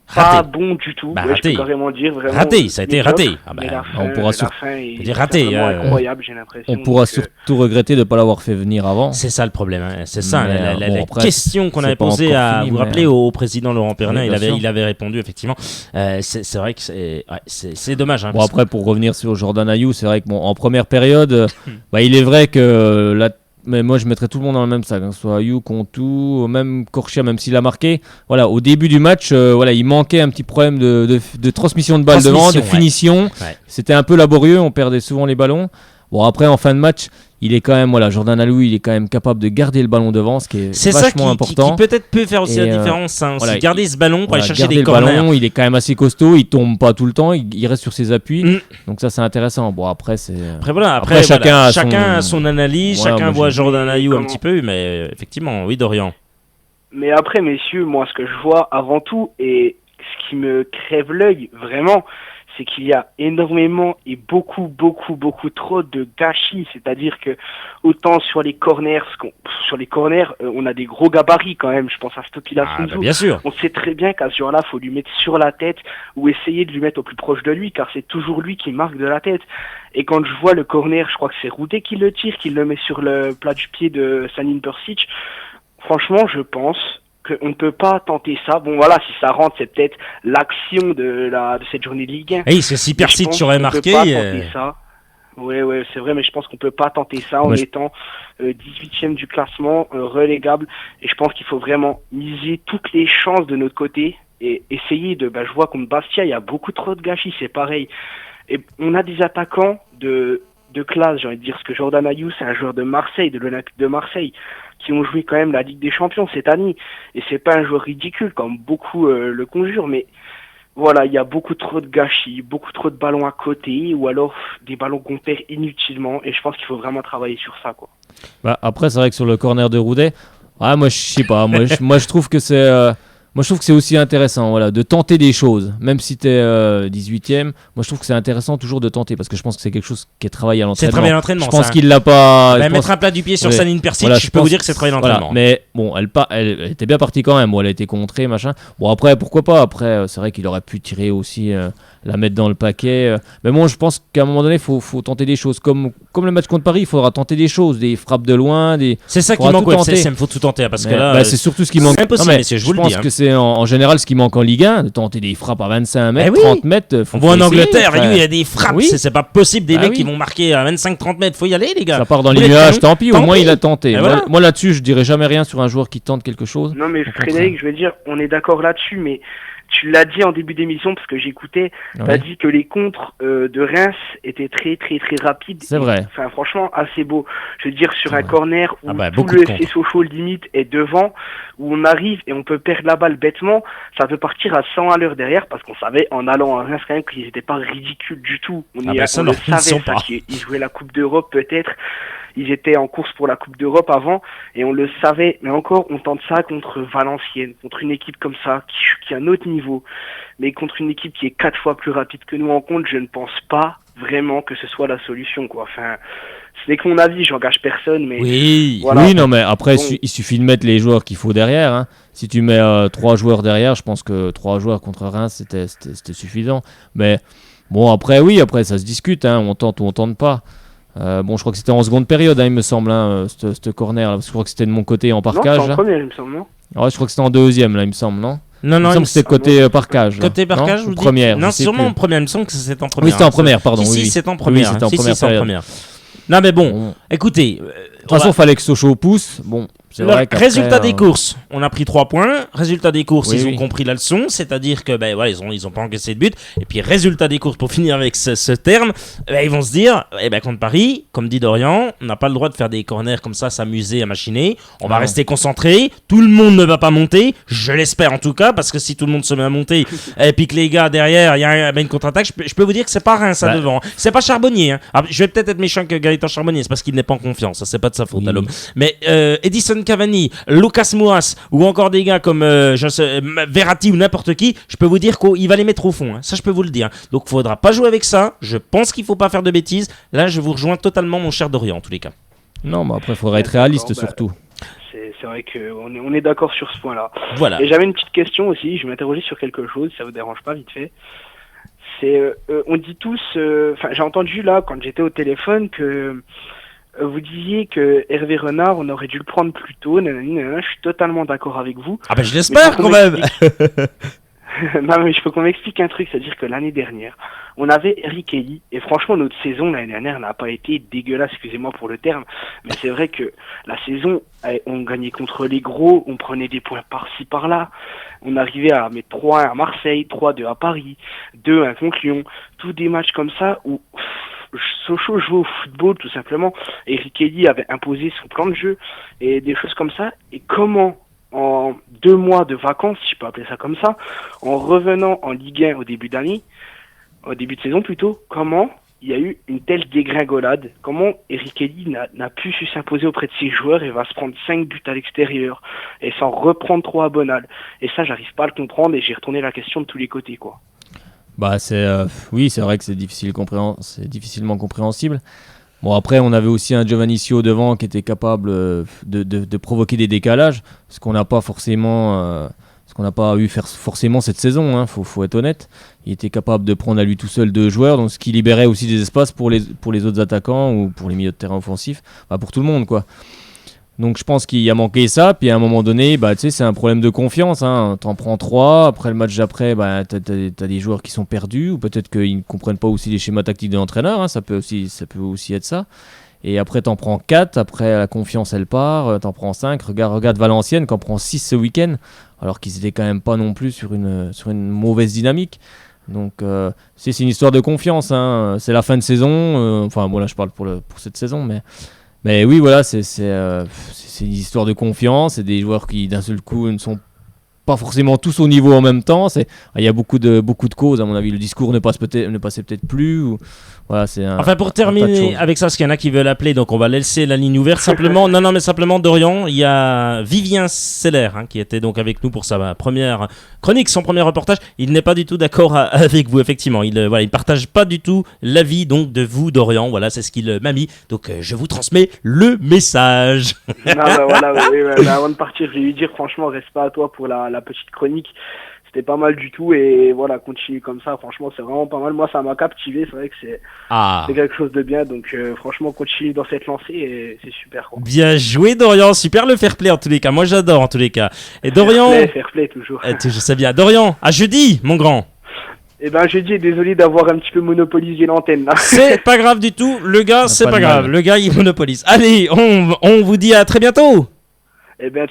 raté. pas bon du tout. Raté. Je peux carrément dire vraiment. Raté, ça a été raté. Mais la fin, on pourra la fin est dire raté, vraiment incroyable, j'ai l'impression. On pourra surtout regretter de ne pas l'avoir fait venir avant. C'est ça le problème, hein. C'est ça Mais, la après, question qu'on c'est avait pas posée encore fini, vous mais- rappelez au président Laurent Pernin, Oui, bien sûr. il avait répondu effectivement. C'est vrai que c'est dommage. Hein, Bon, parce après, pour revenir sur Jordan Ayew, c'est vrai que en première période, il est vrai que mais moi je mettrais tout le monde dans le même sac, hein, que ce soit Ayew, Contou, même Korchia, même s'il a marqué. Voilà, au début du match, il manquait un petit problème de transmission de balle devant, de finition. Ouais. C'était un peu laborieux, on perdait souvent les ballons. Bon, après, en fin de match, il est quand même, Jordan Ayew, il est quand même capable de garder le ballon devant, ce qui est c'est vachement ça important. qui peut-être peut faire aussi Et, la différence. Hein, voilà, aussi. Garder ce ballon pour aller chercher garder des le corners. ballon, il est quand même assez costaud, il tombe pas tout le temps, il reste sur ses appuis. Mm. Donc ça c'est intéressant. Bon après c'est Après, chacun a son analyse, Voilà, chacun moi, voit je- Jordan Ayew un Comment- petit peu, mais effectivement, oui, Dorian. Mais après, messieurs, moi, ce que je vois avant tout, et ce qui me crève l'œil, vraiment, c'est qu'il y a énormément et beaucoup trop de gâchis. C'est-à-dire que autant sur les corners, on a des gros gabarits quand même. Je pense à Stopila Sunzu. Bien sûr. On sait très bien qu'à ce genre-là, faut lui mettre sur la tête ou essayer de lui mettre au plus proche de lui, car c'est toujours lui qui marque de la tête. Et quand je vois le corner, je crois que c'est Roudet qui le tire, qui le met sur le plat du pied de Sanin Persic. Franchement, je pense qu'on ne peut pas tenter ça. Bon voilà, si ça rentre, c'est peut-être l'action de cette journée de Ligue 1. Hey, si Persic aurait marqué... On peut pas tenter ça. Ouais, c'est vrai, mais je pense qu'on peut pas tenter ça en étant 18e du classement, relégable. Et je pense qu'il faut vraiment miser toutes les chances de notre côté et essayer de... je vois contre Bastia, il y a beaucoup trop de gâchis, c'est pareil. Et on a des attaquants de classe, j'ai envie de dire, parce que Jordan Ayew, c'est un joueur de Marseille, de l'Olympique de Marseille, qui ont joué quand même la Ligue des Champions cette année. Et c'est pas un joueur ridicule, comme beaucoup le conjurent, mais voilà, il y a beaucoup trop de gâchis, beaucoup trop de ballons à côté, ou alors des ballons qu'on perd inutilement, et je pense qu'il faut vraiment travailler sur ça, quoi. Après, c'est vrai que sur le corner de Roudet, moi je sais pas, moi je trouve que c'est... Moi, je trouve que c'est aussi intéressant, voilà, de tenter des choses. Même si tu es 18e, moi, je trouve que c'est intéressant toujours de tenter parce que je pense que c'est quelque chose qui est travaillé à l'entraînement. C'est travaillé à l'entraînement. Je pense qu'il l'a pas. Mettre un plat du pied sur Sanin Persic, je peux vous dire que c'est travaillé à l'entraînement. Mais bon, elle était bien partie quand même. Bon, elle a été contrée, machin. Bon, après, pourquoi pas. Après, c'est vrai qu'il aurait pu tirer aussi, la mettre dans le paquet. Mais bon, je pense qu'à un moment donné, faut tenter des choses. Comme le match contre Paris, il faudra tenter des choses, des frappes de loin. C'est ça qui manque au FCSM, faut tout tenter. Parce que là, c'est surtout ce qui manque. C'est impossible, messieurs, je vous le dis. Je pense que c'est en général ce qui manque en Ligue 1, de tenter des frappes à 25 mètres, 30 mètres. On voit en Angleterre, il y a des frappes, c'est pas possible, des mecs qui vont marquer à 25-30 mètres, faut y aller les gars. Ça part dans les nuages, tant pis, au moins il a tenté. Moi là-dessus, je dirais jamais rien sur un joueur qui tente quelque chose. Non mais Frédéric, je veux dire, on est d'accord là-dessus, mais tu l'as dit en début d'émission parce que j'écoutais, t'as dit que les contres de Reims étaient très rapides. C'est vrai. Enfin franchement assez beau. Je veux dire sur un corner où tout beaucoup le FC Sochaux limite est devant, où on arrive et on peut perdre la balle bêtement, ça peut partir à 100 à l'heure derrière parce qu'on savait en allant à Reims quand même qu'ils n'étaient pas ridicules du tout. On le savait ça, qu'ils jouaient la Coupe d'Europe peut-être. Ils étaient en course pour la Coupe d'Europe avant et on le savait. Mais encore, on tente ça contre Valenciennes, contre une équipe comme ça, qui a un autre niveau. Mais contre une équipe qui est 4 fois plus rapide que nous en compte, je ne pense pas vraiment que ce soit la solution, quoi. Enfin, ce n'est que mon avis, j'engage personne, mais... Oui, non, mais après, il suffit de mettre les joueurs qu'il faut derrière. Hein. Si tu mets 3 joueurs derrière, je pense que 3 joueurs contre Reims, c'était suffisant. Mais bon, après, ça se discute. Hein. On tente ou on tente pas. Je crois que c'était en seconde période, il me semble, ce corner, là, parce que je crois que c'était de mon côté en parkage. Non, c'est en première, il me semble, non ? Ouais, je crois que c'était en deuxième, là, il me semble, non ? Non, il me semble que c'était côté parkage. Côté parkage, ou première ? Non, sûrement en première, il me semble que c'était en première. Oui, c'était en première, pardon. Si, c'est en première. Oui, c'était en première. Non, mais bon, écoutez... De toute façon, il fallait que Sochaux pousse, bon... Résultat des courses, on a pris 3 points. Résultat des courses, ils ont compris la leçon, c'est-à-dire que ils ont pas encaissé de but. Et puis résultat des courses, pour finir avec ce terme, ils vont se dire, contre Paris, comme dit Dorian, on n'a pas le droit de faire des corners comme ça, s'amuser à machiner. On va rester concentré. Tout le monde ne va pas monter, je l'espère en tout cas, parce que si tout le monde se met à monter et puis que les gars derrière, il y a une contre-attaque, je peux vous dire que c'est pas Reims ça devant. C'est pas Charbonnier. Hein. Alors, je vais peut-être être méchant que Gaëtan Charbonnier, c'est parce qu'il n'est pas en confiance. Ça c'est pas de sa faute à l'homme. Mais Edison Cavani, Lucas Moura ou encore des gars comme Verratti ou n'importe qui, je peux vous dire qu'il va les mettre au fond, hein. Ça je peux vous le dire. Donc il faudra pas jouer avec ça, je pense qu'il faut pas faire de bêtises. Là je vous rejoins totalement mon cher Dorian en tous les cas. Non mais après il faudra être réaliste surtout. C'est vrai qu'on est d'accord sur ce point-là. Voilà. Et j'avais une petite question aussi, je m'interrogeais sur quelque chose, si ça vous dérange pas vite fait. C'est, on dit tous, j'ai entendu là quand j'étais au téléphone que vous disiez que Hervé Renard, on aurait dû le prendre plus tôt, je suis totalement d'accord avec vous. Ah je l'espère quand même. Non mais je peux qu'on m'explique un truc, c'est-à-dire que l'année dernière, on avait Eric Kelly, et franchement notre saison l'année dernière n'a pas été dégueulasse, excusez-moi pour le terme, mais c'est vrai que la saison, on gagnait contre les gros, on prenait des points par-ci par-là, on arrivait à mettre 3-1 à Marseille, 3-2 à Paris, 2-1 contre Lyon, tous des matchs comme ça où... Sochaux jouait au football tout simplement. Eric Kelly avait imposé son plan de jeu et des choses comme ça. Et comment, en 2 mois de vacances, si je peux appeler ça comme ça, en revenant en Ligue 1 au début de saison plutôt, comment il y a eu une telle dégringolade? Comment Eric Kelly n'a pu s'imposer auprès de ses joueurs et va se prendre 5 buts à l'extérieur et s'en reprendre 3 à Bonal? Et ça, j'arrive pas à le comprendre et j'ai retourné la question de tous les côtés, quoi. Bah oui, c'est vrai que c'est difficilement compréhensible. Bon, après, on avait aussi un Giovannicio devant qui était capable de provoquer des décalages, ce qu'on n'a pas eu faire forcément cette saison, hein, faut être honnête. Il était capable de prendre à lui tout seul 2 joueurs, donc ce qui libérait aussi des espaces pour les autres attaquants ou pour les milieux de terrain offensifs, pour tout le monde, quoi. Donc je pense qu'il a manqué ça, puis à un moment donné, c'est un problème de confiance, hein. T'en prends 3, après le match d'après, t'as des joueurs qui sont perdus, ou peut-être qu'ils ne comprennent pas aussi les schémas tactiques de l'entraîneur, hein. Ça peut aussi être ça. Et après t'en prends 4, après la confiance elle part, t'en prends 5, regarde Valenciennes qui en prend 6 ce week-end, alors qu'ils étaient quand même pas non plus sur une mauvaise dynamique. Donc c'est une histoire de confiance, hein. C'est la fin de saison, là je parle pour cette saison, mais oui, voilà, c'est une histoire de confiance. C'est des joueurs qui, d'un seul coup, ne sont pas forcément tous au niveau en même temps. Il y a beaucoup de causes, à mon avis. Le discours ne passait peut-être plus. Voilà, pour terminer avec ça, parce qu'il y en a qui veulent appeler, donc on va laisser la ligne ouverte. Simplement, simplement, Dorian, il y a Vivien Seller qui était donc avec nous pour sa première chronique, son premier reportage. Il n'est pas du tout d'accord avec vous, effectivement. Il partage pas du tout l'avis donc de vous, Dorian. Voilà, c'est ce qu'il m'a mis. Donc je vous transmets le message. Avant de partir, je vais lui dire franchement, respect à toi pour la petite chronique. C'était pas mal du tout et voilà, continue comme ça, franchement c'est vraiment pas mal. Moi ça m'a captivé, c'est vrai que c'est quelque chose de bien, donc franchement continue dans cette lancée et c'est super, quoi. Bien joué Dorian, super le fair play en tous les cas, moi j'adore en tous les cas. Et Dorian, fair play toujours. Je sais bien. Dorian, à jeudi mon grand. Jeudi, désolé d'avoir un petit peu monopolisé l'antenne là. C'est pas grave du tout, le gars c'est pas grave, le gars il monopolise. Allez, on vous dit à très bientôt.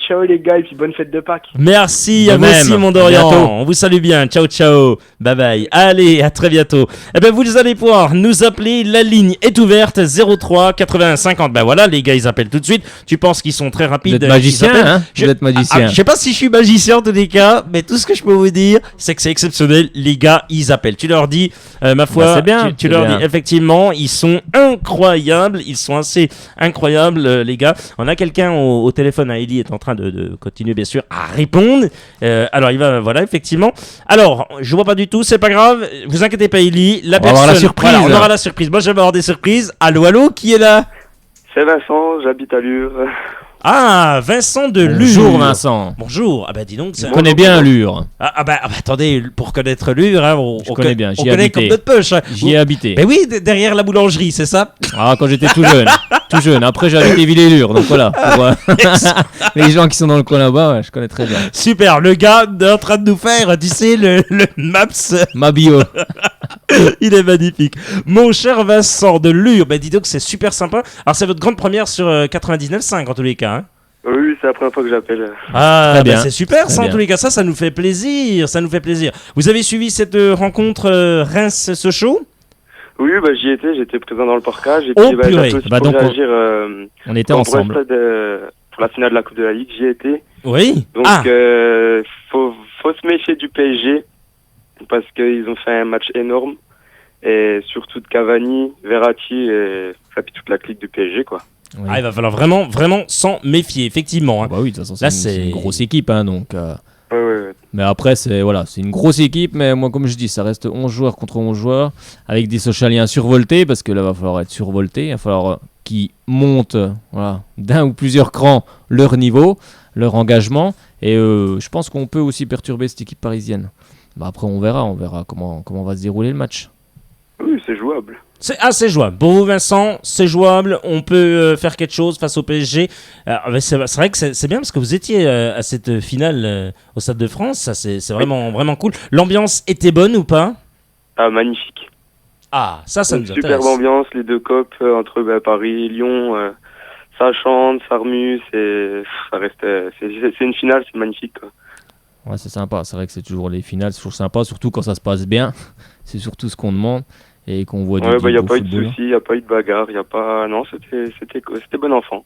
Ciao les gars et puis bonne fête de Pâques. Merci à vous aussi mon Dorian. On vous salue bien. Ciao ciao. Bye bye. Allez, à très bientôt. Vous allez pouvoir nous appeler. La ligne est ouverte 03 80 50. Voilà, les gars ils appellent tout de suite. Tu penses qu'ils sont très rapides? Vous êtes magicien, hein? Vous êtes magicien. Je sais pas si je suis magicien en tous les cas, mais tout ce que je peux vous dire, c'est que c'est exceptionnel. Les gars, ils appellent. Tu leur dis, ma foi, c'est bien. Tu leur dis effectivement, ils sont incroyables. Ils sont assez incroyables, les gars. On a quelqu'un au téléphone, à Ellie est en train de continuer bien sûr à répondre. Alors il va, voilà, effectivement. Alors je vois pas du tout, c'est pas grave, vous inquiétez pas Ellie, on aura la surprise. Voilà, on aura la surprise. Moi j'aime avoir des surprises. Allô, qui est là? C'est Vincent, j'habite à Lure. Ah, Vincent de Lure. Bonjour Vincent. Bonjour. Dis donc, je connais bien Lure. Attendez, pour connaître Lure, hein, on connais bien. On connaît comme notre poche. J'y ai habité. Mais oui, derrière la boulangerie, c'est ça? Quand j'étais tout jeune. Tout jeune. Après, j'ai habité Villers-Lure, donc voilà. Pour, les gens qui sont dans le coin là-bas, je connais très bien. Super. Le gars est en train de nous faire, tu sais, le Maps. Ma bio. Il est magnifique. Mon cher Vincent de Lure, dis donc, c'est super sympa. Alors, c'est votre grande première sur 99.5 en tous les cas. Hein. Oui, c'est la première fois que j'appelle. Ah, c'est super, ça en tous les cas, ça nous fait plaisir, Vous avez suivi cette rencontre Reims-Sochaux? Oui, j'y étais, j'étais présent dans le parcage et puis j'ai aussi pour donc réagir on était ensemble pour la finale de la Coupe de la Ligue, j'y étais. Oui. Donc faut se méfier du PSG parce qu'ils ont fait un match énorme et surtout de Cavani, Verratti et toute la clique du PSG, quoi. Oui. Il va falloir vraiment s'en méfier, effectivement. Hein. Oui, de toute façon, c'est une grosse équipe, hein, donc. Ouais. Mais après, c'est une grosse équipe, mais moi, comme je dis, ça reste 11 joueurs contre 11 joueurs, avec des Sochaliens survoltés, parce que là, il va falloir être survolté, il va falloir qu'ils montent d'un ou plusieurs crans leur niveau, leur engagement, et je pense qu'on peut aussi perturber cette équipe parisienne. Après, on verra comment va se dérouler le match. Oui, c'est jouable. C'est jouable. Pour vous, Vincent, c'est jouable. On peut faire quelque chose face au PSG. C'est vrai que c'est bien parce que vous étiez à cette finale au Stade de France. Ça, c'est vraiment cool. L'ambiance était bonne ou pas? Ah, magnifique. Ah, ça nous intéresse. Superbe ambiance, les deux copes entre Paris et Lyon. Ça chante, ça remue. Ça reste. C'est une finale, c'est magnifique, quoi. Ouais, c'est sympa. C'est vrai que c'est toujours les finales, c'est toujours sympa, surtout quand ça se passe bien. C'est surtout ce qu'on demande. Et qu'on voit il n'y a pas eu de soucis, il n'y a pas eu de bagarre, il n'y a pas... Non, c'était bon enfant.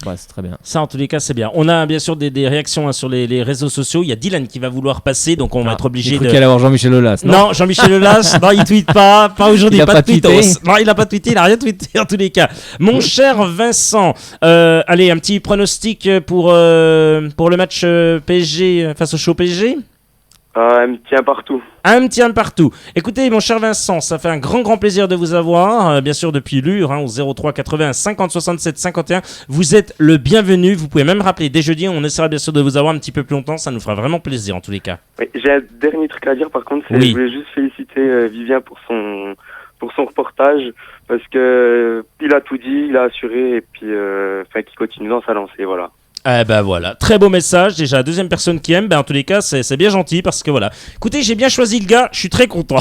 Ouais, c'est très bien. Ça, en tous les cas, c'est bien. On a bien sûr des réactions sur les réseaux sociaux. Il y a Dylan qui va vouloir passer, donc on va être obligé de... qu'il allait avoir Jean-Michel Aulas, non, Jean-Michel Aulas, non, il tweete pas aujourd'hui, pas de tweetos. Non, il n'a pas tweeté, il n'a rien tweeté en tous les cas. Mon cher Vincent, allez, un petit pronostic pour le match PSG face au Show PSG? Un petit un partout. Un petit un partout. Écoutez, mon cher Vincent, ça fait un grand plaisir de vous avoir, bien sûr depuis Lure, au 03 80 50 67 51. Vous êtes le bienvenu, vous pouvez même rappeler dès jeudi, on essaiera bien sûr de vous avoir un petit peu plus longtemps, ça nous fera vraiment plaisir en tous les cas. Oui, j'ai un dernier truc à dire par contre, c'est Oui. je voulais juste féliciter Vivien pour son reportage, parce que il a tout dit, il a assuré, et puis qu'il continue dans sa lancée, voilà. Eh ben voilà, très beau message, déjà la deuxième personne qui aime, en tous les cas c'est bien gentil parce que voilà. Écoutez, j'ai bien choisi le gars, je suis très content.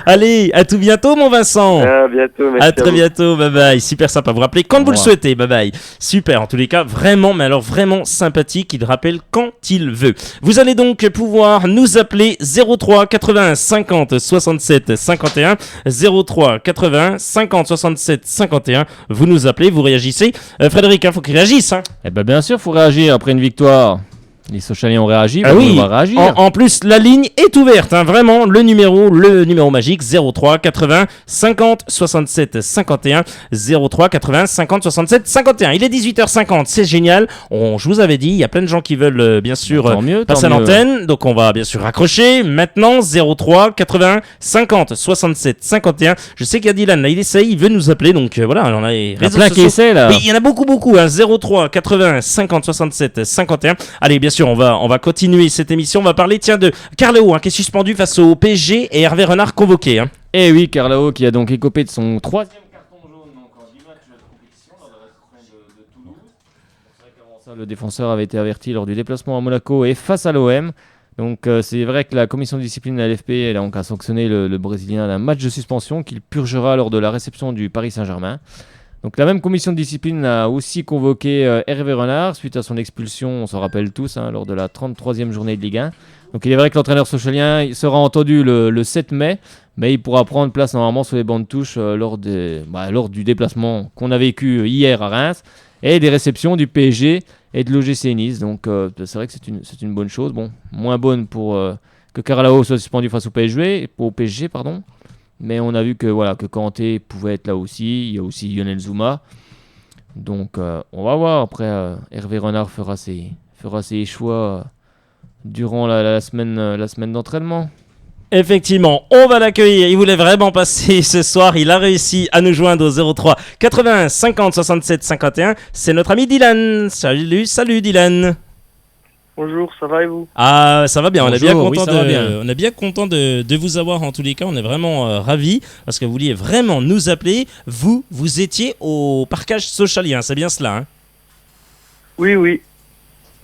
Allez, à tout bientôt mon Vincent. À bientôt, merci à très vous. bientôt, bye bye, super sympa, vous rappelez quand vous le souhaitez, bye bye. Super, en tous les cas, vraiment, mais alors vraiment sympathique, il rappelle quand il veut. Vous allez donc pouvoir nous appeler 03 80 50 67 51, 03 80 50 67 51, vous nous appelez, vous réagissez. Frédéric, il faut qu'il réagisse, hein. Eh ben bien sûr, faut réagir après une victoire. Les Sochaliens ont réagi, Ah oui, on va réagir. en plus, la ligne est ouverte, hein, vraiment, le numéro magique 03 80 50 67 51, 03 80 50 67 51. Il est 18h50, c'est génial. Je vous avais dit, il y a plein de gens qui veulent bien sûr passer à l'antenne, donc on va bien sûr raccrocher. Maintenant, 03 80 50 67 51. Je sais qu'il y a Dylan, là, il essaye, il veut nous appeler, donc voilà, on a les Il y a réseaux plein qui sociaux. essaient là. Oui, il y en a beaucoup, hein, 03 80 50 67 51. Allez, bien sûr, on va continuer cette émission. On va parler, de Carleo, qui est suspendu face au PSG et Hervé Renard convoqué. Hein. Et oui, Carlao qui a donc écopé de son 3e carton jaune donc en 10 matchs de compétition lors de la semaine de Toulouse. C'est vrai qu'avant ça, le défenseur avait été averti lors du déplacement à Monaco et face à l'OM. Donc c'est vrai que la commission de discipline de la LFP elle a donc sanctionné le Brésilien d'un match de suspension qu'il purgera lors de la réception du Paris Saint-Germain. Donc la même commission de discipline a aussi convoqué Hervé Renard suite à son expulsion, on s'en rappelle tous, lors de la 33e journée de Ligue 1. Donc il est vrai que l'entraîneur sochalien sera entendu le 7 mai, mais il pourra prendre place normalement sur les bancs de touche lors du déplacement qu'on a vécu hier à Reims et des réceptions du PSG et de l'OGC Nice. Donc c'est vrai que c'est une bonne chose. Bon, moins bonne pour que Carlao soit suspendu face au PSG, pardon. Mais on a vu que Kanté pouvait être là aussi. Il y a aussi Lionel Zouma. Donc on va voir. Après, Hervé Renard fera ses choix durant la semaine d'entraînement. Effectivement, on va l'accueillir. Il voulait vraiment passer ce soir. Il a réussi à nous joindre au 03 80 50 67 51. C'est notre ami Dylan. Salut Dylan. Bonjour, ça va et vous? Ah, ça va bien. Bonjour, On est bien content de vous avoir en tous les cas. On est vraiment ravis parce que vous vouliez vraiment nous appeler. Vous étiez au parcage sochalien, c'est bien cela, hein? Oui.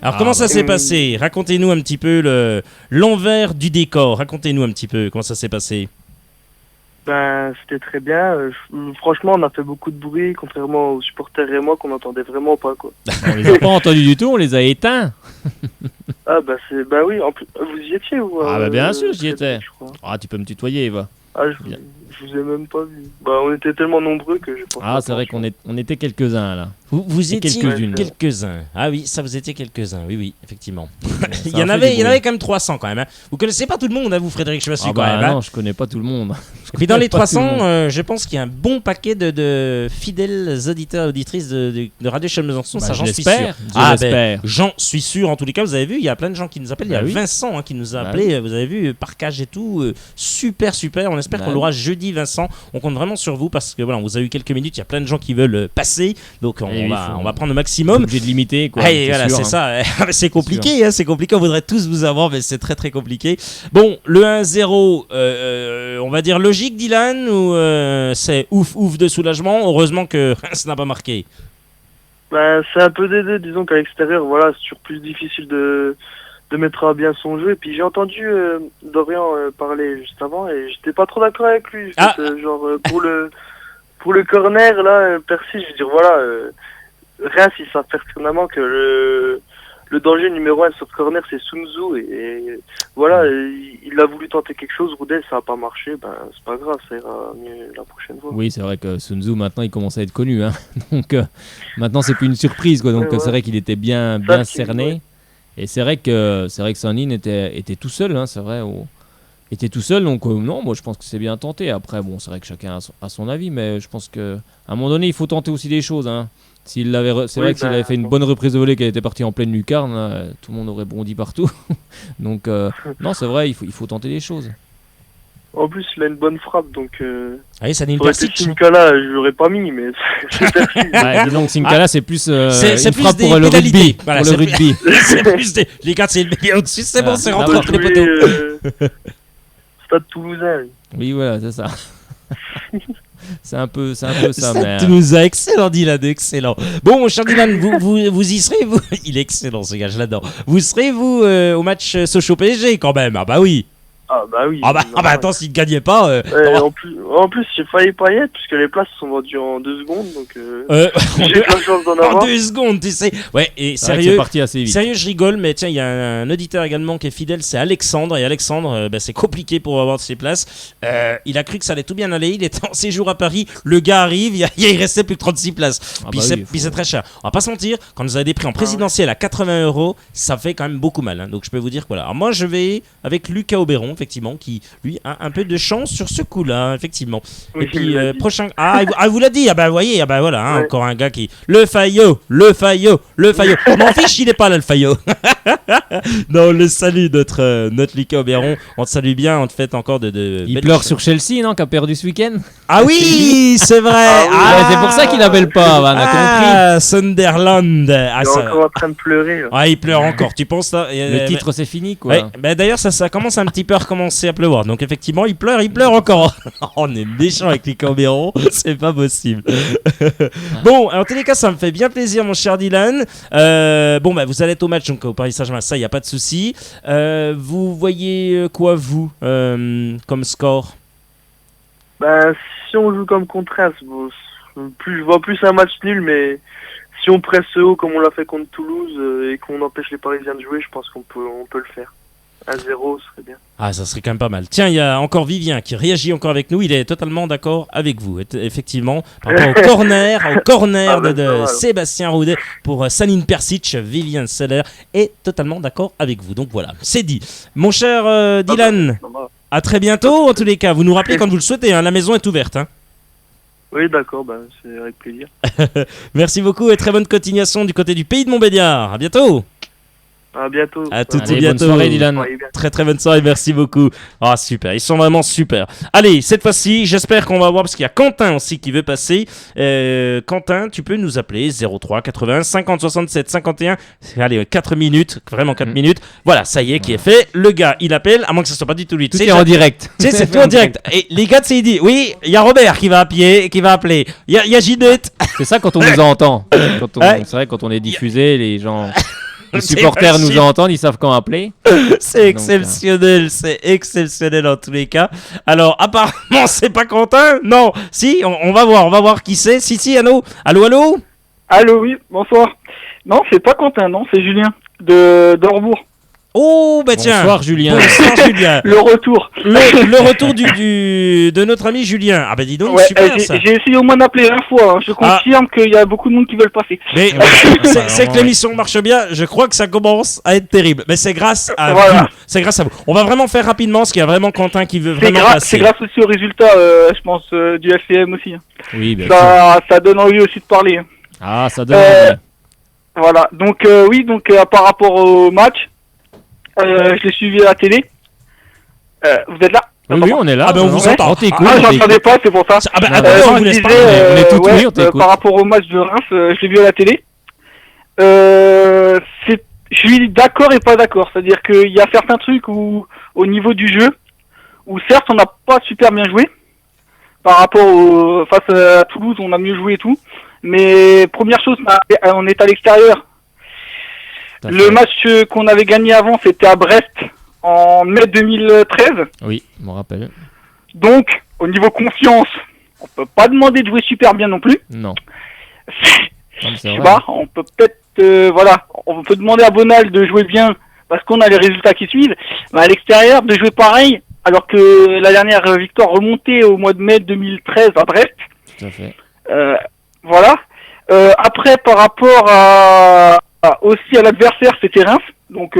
Alors comment ça s'est passé? Racontez-nous un petit peu l'envers du décor. Racontez-nous un petit peu comment ça s'est passé. Ben, c'était très bien. Franchement, on a fait beaucoup de bruit, contrairement aux supporters et moi, qu'on n'entendait vraiment pas, quoi. On les a pas entendus du tout, on les a éteints. Ah, bah oui, en plus, vous y étiez ou Ah, bah bien sûr, j'y étais. je crois. Ah, tu peux me tutoyer, Eva. Ah, je vous ai même pas vu. Bah, on était tellement nombreux que j'ai pas. Ah, c'est vrai qu'on était quelques-uns là. Vous Et étiez quelques-unes. quelques-uns. Ah oui, ça vous étiez quelques-uns. Oui, effectivement. il Ça y en a fait avait, du il y en bruit. avait quand même 300 quand même. Hein. Vous connaissez pas tout le monde, hein, vous Frédéric, je suis Ah quand même. Hein. non, je connais pas tout le monde. Et puis dans les Pas tout le 300, monde. je pense qu'il y a un bon paquet de fidèles auditeurs et auditrices de Radio Chalon-Besançon, ça Bah, j'en je suis sûr. l'espère, je l'espère. J'en suis sûr, en tous les cas, vous avez vu, il y a plein de gens qui nous appellent, il y a Bah oui. Vincent qui nous a Bah appelé, vous avez vu, parcage et tout, super, on espère Bah qu'on oui. l'aura jeudi Vincent, on compte vraiment sur vous parce que voilà, on vous a eu quelques minutes, il y a plein de gens qui veulent passer, donc on va prendre le maximum. Obligé de limiter quoi. Allez, voilà, sûr, c'est hein. ça. C'est compliqué, hein, c'est compliqué. On voudrait tous vous avoir, mais c'est très très compliqué. Bon, le 1-0, on va dire logique, Dylan, ou c'est ouf de soulagement. Heureusement que Reims n'a pas marqué. Bah, c'est un peu des deux, disons qu'à l'extérieur, voilà, c'est toujours plus difficile de mettre à bien son jeu. Et puis j'ai entendu Dorian parler juste avant et j'étais pas trop d'accord avec lui. Ah. Genre, pour le corner, là, Percy, je veux dire, voilà, Reims, ils savent pertinemment que le danger numéro 1 sur le corner, c'est Sun Tzu. Et voilà, il a voulu tenter quelque chose, Roudel, ça a pas marché, ben c'est pas grave, ça ira mieux la prochaine fois. Oui, c'est vrai que Sun Tzu maintenant il commence à être connu, hein. Donc maintenant c'est plus une surprise quoi. Donc Ouais. c'est vrai qu'il était bien Ça, cerné. ouais. Et c'est vrai que Sanin était tout seul, hein, c'est vrai, était tout seul, donc non, moi je pense que c'est bien tenté. Après, bon, c'est vrai que chacun a son avis, mais je pense qu'à un moment donné, il faut tenter aussi des choses. Hein. C'est vrai que s'il avait fait une bonne reprise de volée, qu'elle était partie en pleine lucarne, là, tout le monde aurait bondi partout. Donc, non, c'est vrai, il faut tenter des choses. En plus, il a une bonne frappe, donc. Oui, ça n'est une Persic. Simkala, je l'aurais pas mis, mais c'est Persic. Disons que Simkala, c'est plus c'est une plus frappe des pour le pénalités. rugby. Voilà, pour le rugby. C'est plus des. Les gars, c'est le meilleur au-dessus, c'est bon, c'est rentré entre les poteaux. Stade Toulousain. Oui, voilà, c'est ça. C'est un peu ça. Mais... Toulousain, excellent Dylan, excellent. Bon, mon cher Dylan, vous y serez, vous. Il est excellent ce gars, je l'adore. Vous serez, vous, au match Sochaux PSG quand même? Ah bah oui. Ah bah oui. Ah bah attends, s'il ne gagnait pas... en plus, j'ai failli pas y être, puisque les places sont vendues en 2 secondes, donc j'ai pas de chance d'en avoir. En 2 secondes, tu sais. Ouais, et sérieux, c'est parti assez vite. Sérieux, je rigole, mais tiens, il y a un auditeur également qui est fidèle, c'est Alexandre. Et Alexandre, c'est compliqué pour avoir ses places. Il a cru que ça allait tout bien aller. Il était en séjour à Paris. Le gars arrive, il restait plus que 36 places. Puis c'est très cher. On va pas se mentir, quand vous avez des prix en présidentiel à 80 €, ça fait quand même beaucoup mal. Hein. Donc je peux vous dire que voilà. Alors moi, je vais avec Lucas Auberon, effectivement, qui lui a un peu de chance sur ce coup-là, effectivement. Oui, et puis prochain. Vous l'a dit. Ah bah voyez, voilà, hein, encore un gars qui. Le Fayot. M'en fiche, il est pas là, le Fayot. Non, on le salue, notre Lucas Auberon. On te salue bien, on te fait encore de il pleure sur Chelsea, non, qui a perdu ce week-end. Ah oui, c'est vrai. C'est pour ça qu'il appelle pas. On a compris. Sunderland. Il est encore en train de pleurer. Là. Ah, il pleure encore. Tu penses ça? Le titre, c'est fini, quoi. Ouais. Bah, d'ailleurs, ça commence un petit peu à recommencer à pleuvoir. Donc effectivement, il pleure encore. On est méchant avec les Cambérons, c'est pas possible. Bon, en tous les cas, ça me fait bien plaisir, mon cher Dylan. Bon, bah vous allez être au match donc au Paris Saint-Germain, ça, y a pas de souci. Vous voyez quoi, vous, comme score? Bah, si on joue comme contre Reims, je vois plus un match nul, mais si on presse haut comme on l'a fait contre Toulouse et qu'on empêche les Parisiens de jouer, je pense qu'on peut le faire. 1-0 serait bien. Ah, ça serait quand même pas mal. Tiens, il y a encore Vivien qui réagit encore avec nous. Il est totalement d'accord avec vous. Effectivement, par rapport au corner de Sébastien Roudet pour Saline Persic, Vivien Seller est totalement d'accord avec vous. Donc voilà, c'est dit. Mon cher Dylan, à très bientôt en tous les cas. Vous nous rappelez quand vous le souhaitez, hein, la maison est ouverte. Hein. Oui, d'accord, c'est avec plaisir. Merci beaucoup et très bonne continuation du côté du pays de Montbéliard. À bientôt. À bientôt. À tout bientôt. Bonne soirée, Dylan. Très très bonne soirée, merci beaucoup. Ah, super, ils sont vraiment super. Allez, cette fois-ci, j'espère qu'on va voir, parce qu'il y a Quentin aussi qui veut passer. Quentin, tu peux nous appeler 03 80 50 67 51. Allez, 4 minutes, vraiment 4 minutes. Voilà, ça y est, qui est fait. Le gars, il appelle, à moins que ce soit pas du tout lui. Tout est en direct. Tu sais, c'est tout en direct. Et les gars, il dit, oui, il y a Robert qui va appeler. Il y a Ginette. C'est ça quand on nous entend. C'est vrai, quand on est diffusé, les gens... Les supporters nous entendent, ils savent quand appeler. C'est exceptionnel, c'est exceptionnel en tous les cas. Alors, apparemment, c'est pas Quentin. Non, si, on va voir qui c'est. Si, allô. Allô, oui, bonsoir. Non, c'est pas Quentin, non, c'est Julien d'Orbourg. Oh, bah tiens. Bonsoir Julien. Le retour. Le retour de notre ami Julien. Ah bah dis donc, ouais, super ça. J'ai essayé au moins d'appeler 1 fois. Hein. Je confirme qu'il y a beaucoup de monde qui veulent passer. Mais c'est que l'émission marche bien. Je crois que ça commence à être terrible. Mais c'est grâce à vous. C'est grâce à vous. On va vraiment faire rapidement parce qu'il y a vraiment Quentin qui veut vraiment passer. C'est grâce aussi aux résultats, je pense, du FCM aussi. Oui, bien ça donne envie aussi de parler. Ah, ça donne envie. Voilà. Donc par rapport au match. Je l'ai suivi à la télé. Vous êtes là? Oui, on est là. Ah ben on vous entend. On t'écoute. Ah, j'entendais pas, c'est pour ça. On disait, on est tout oui, on t'écoute. par rapport au match de Reims, je l'ai vu à la télé. Je suis d'accord et pas d'accord. C'est-à-dire qu'il y a certains trucs où, au niveau du jeu, où certes on n'a pas super bien joué. Par rapport face à Toulouse, on a mieux joué et tout. Mais première chose, on est à l'extérieur. Le match qu'on avait gagné avant, c'était à Brest en mai 2013. Oui, je m'en rappelle. Donc, au niveau confiance, on peut pas demander de jouer super bien non plus. Non. On peut peut-être, on peut demander à Bonal de jouer bien parce qu'on a les résultats qui suivent. Mais à l'extérieur, de jouer pareil, alors que la dernière victoire remontait au mois de mai 2013 à Brest. Tout à fait. Voilà. Après, par rapport aussi à l'adversaire, c'était Reims. Donc,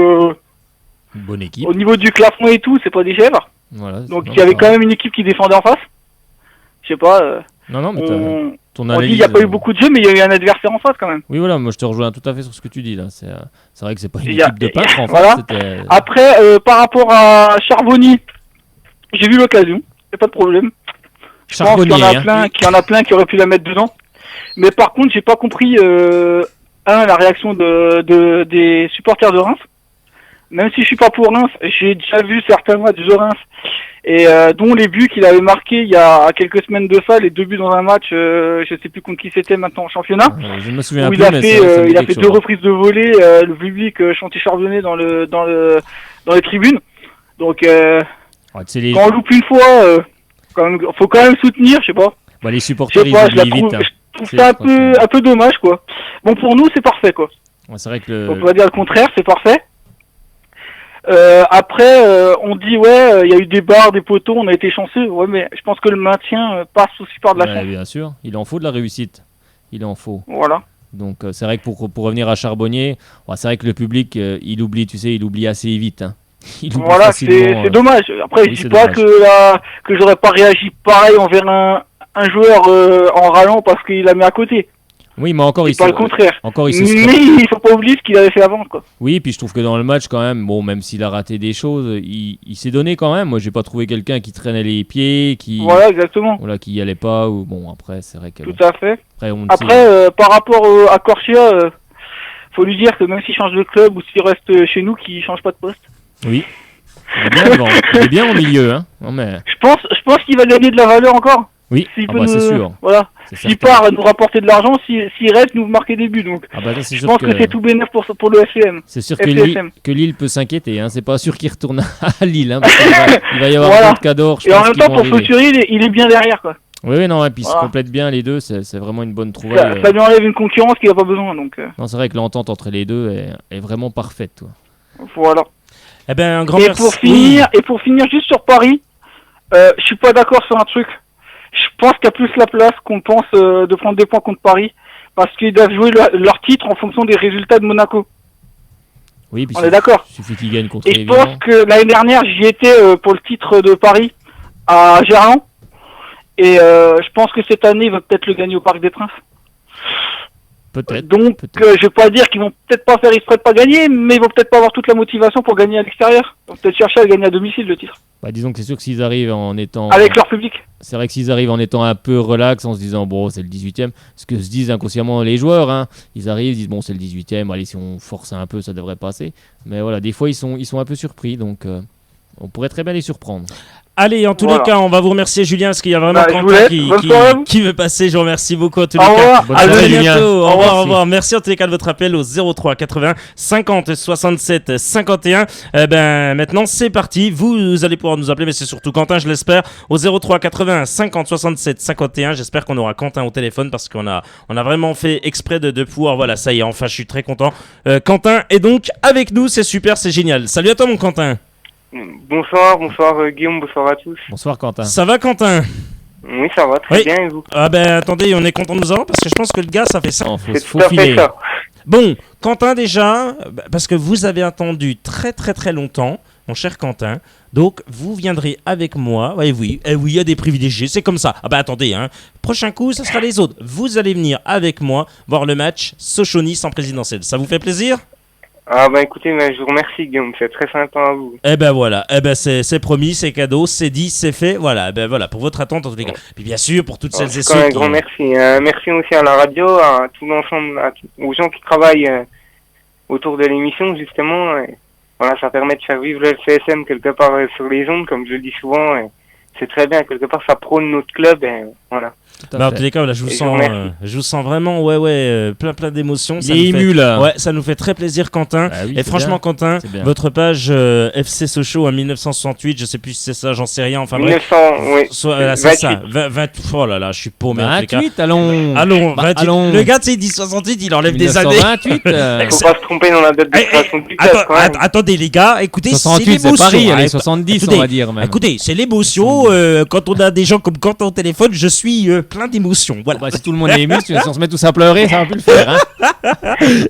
bonne équipe. Au niveau du classement et tout, c'est pas des chèvres. Voilà, Donc il y avait quand même une équipe qui défendait en face. Je sais pas. Non, mais ton on analyse. dit il n'y a pas eu beaucoup de jeux, mais il y a eu un adversaire en face quand même. Oui, voilà, moi je te rejoins tout à fait sur ce que tu dis là. C'est vrai que c'est pas une équipe de peintres en fait. Voilà. Après, par rapport à Charbonnier, j'ai vu l'occasion, c'est pas de problème. Je pense qu'il y en a plein qui auraient pu la mettre dedans. Mais par contre, j'ai pas compris la réaction des supporters de Reims. Même si je suis pas pour Reims, j'ai déjà vu certains matchs de Reims et dont les buts qu'il avait marqués il y a quelques semaines de ça, les 2 buts dans un match, je sais plus contre qui c'était maintenant en championnat. Je me souviens où plus, il a fait 2 reprises de volée, le public chantait Charbonnet dans les tribunes. Donc quand on loupe une fois, faut quand même soutenir, je sais pas. Bah, les supporters ils oublient vite. Je trouve ça un peu dommage quoi. Bon, pour nous c'est parfait quoi. Ouais, c'est vrai que on peut pas dire le contraire, c'est parfait. Après, on dit il y a eu des barres, des poteaux, on a été chanceux. Ouais, mais je pense que le maintien passe aussi par de la chance. Bien sûr, il en faut de la réussite. Il en faut. Voilà. Donc c'est vrai que pour revenir à Charbonnier, c'est vrai que le public il oublie, tu sais, il oublie assez vite. Hein. Voilà, c'est dommage. Après, je dis pas que j'aurais pas réagi pareil envers un joueur en râlant parce qu'il l'a mis à côté. Oui, mais encore, pas le contraire. Encore, mais il faut pas oublier ce qu'il avait fait avant, quoi. Oui, puis je trouve que dans le match, quand même, bon, même s'il a raté des choses, il s'est donné quand même. Moi, j'ai pas trouvé quelqu'un qui traînait les pieds, Voilà, exactement. Voilà, qui y allait pas. Ou bon, après, c'est vrai que. Tout à fait. Après, par rapport à Corsia, faut lui dire que même s'il change de club ou s'il reste chez nous, qu'il change pas de poste. Oui. Il est bien devant. Il est bien au milieu, hein. Non, mais... Je pense qu'il va gagner de la valeur encore. Oui, c'est sûr. Voilà. S'il part nous rapporter de l'argent, s'il reste nous marquer des buts. Donc, je pense que c'est tout bénéf pour le FCM. C'est sûr que Lille peut s'inquiéter. Hein. C'est pas sûr qu'il retourne à Lille. Hein, parce il va y avoir d'autres cadors. Et en même temps, pour Fautury, il est bien derrière. Quoi. Oui, non, et puis ils se complètent bien les deux. C'est vraiment une bonne trouvaille. Ça lui enlève une concurrence qu'il n'a pas besoin. Donc, Non, c'est vrai que l'entente entre les deux est vraiment parfaite. Toi. Voilà. Eh ben, un grand merci. Pour finir, juste sur Paris, je suis pas d'accord sur un truc. Je pense qu'il y a plus la place qu'on pense de prendre des points contre Paris parce qu'ils doivent jouer leur titre en fonction des résultats de Monaco. Oui, puis on est d'accord. Il suffit qu'ils gagnent contre. Et je pense que l'année dernière, j'y étais pour le titre de Paris à Gerland et je pense que cette année, ils vont peut-être le gagner au Parc des Princes. Peut-être. Donc, je vais pas dire qu'ils vont peut-être pas faire exprès de pas gagner, mais ils vont peut-être pas avoir toute la motivation pour gagner à l'extérieur. Ils vont peut-être chercher à gagner à domicile le titre. Bah, disons que c'est sûr que s'ils arrivent en étant... Avec leur public. C'est vrai que s'ils arrivent en étant un peu relax, en se disant, bon, c'est le 18e, ce que se disent inconsciemment les joueurs, hein. Ils arrivent, ils disent, bon, c'est le 18e, allez, si on force un peu, ça devrait passer. Mais voilà, des fois, ils sont un peu surpris, donc on pourrait très bien les surprendre. Allez, en tous les cas, on va vous remercier, Julien, parce qu'il y a vraiment Quentin qui veut passer. Je vous remercie beaucoup en tous les cas. À très bientôt. Au revoir. Merci en tous les cas de votre appel au 03 80 50 67 51. Maintenant, c'est parti. Vous allez pouvoir nous appeler, mais c'est surtout Quentin, je l'espère, au 03 80 50 67 51. J'espère qu'on aura Quentin au téléphone parce qu'on a vraiment fait exprès de pouvoir. Voilà, ça y est, enfin, je suis très content. Quentin est donc avec nous. C'est super, c'est génial. Salut à toi, mon Quentin. Bonsoir Guillaume, bonsoir à tous. Bonsoir Quentin. Ça va Quentin? Oui, ça va très bien et vous? Ah attendez, on est content de nous avoir parce que je pense que le gars ça fait ça. C'est tout à fait ça. Bon, Quentin déjà, parce que vous avez attendu très très très longtemps, mon cher Quentin, donc vous viendrez avec moi. Oui, il y a des privilégiés, c'est comme ça. Attendez, prochain coup, ce sera les autres. Vous allez venir avec moi voir le match Sochaux-Nice en présidentielle. Ça vous fait plaisir? Écoutez, je vous remercie Guillaume, c'est très sympa à vous. Voilà, c'est promis, c'est cadeau, c'est dit, c'est fait, voilà, pour votre attente en tous les cas. Puis bien sûr, pour toutes celles et ceux un grand merci. Merci aussi à la radio, à tout l'ensemble, aux gens qui travaillent autour de l'émission justement. Voilà, ça permet de faire vivre le FCSM quelque part sur les ondes, comme je le dis souvent. C'est très bien, quelque part ça prône notre club et voilà. En tous les cas, je vous sens vraiment plein d'émotions. Il est ému là. Ouais, ça nous fait très plaisir Quentin. Et franchement bien. Quentin, votre page FC Sochaux en 1968, je sais plus si c'est ça, j'en sais rien. Enfin 1900, oui. C'est ça. 20, oh là là, je suis paumé. 28, allons. 28. Allons. Le gars, il dit 68, il enlève 1928, des années. Faut pas se tromper dans la date de création du club. Attendez les gars, écoutez, 68, c'est l'émotion. C'est Paris, allez, 70 on va dire. Même. Écoutez, c'est l'émotion. quand on a des gens comme Quentin au téléphone, je suis plein d'émotions. Voilà. Bah, si tout le monde est ému, si on se met tous à pleurer, ça va plus le faire. Hein.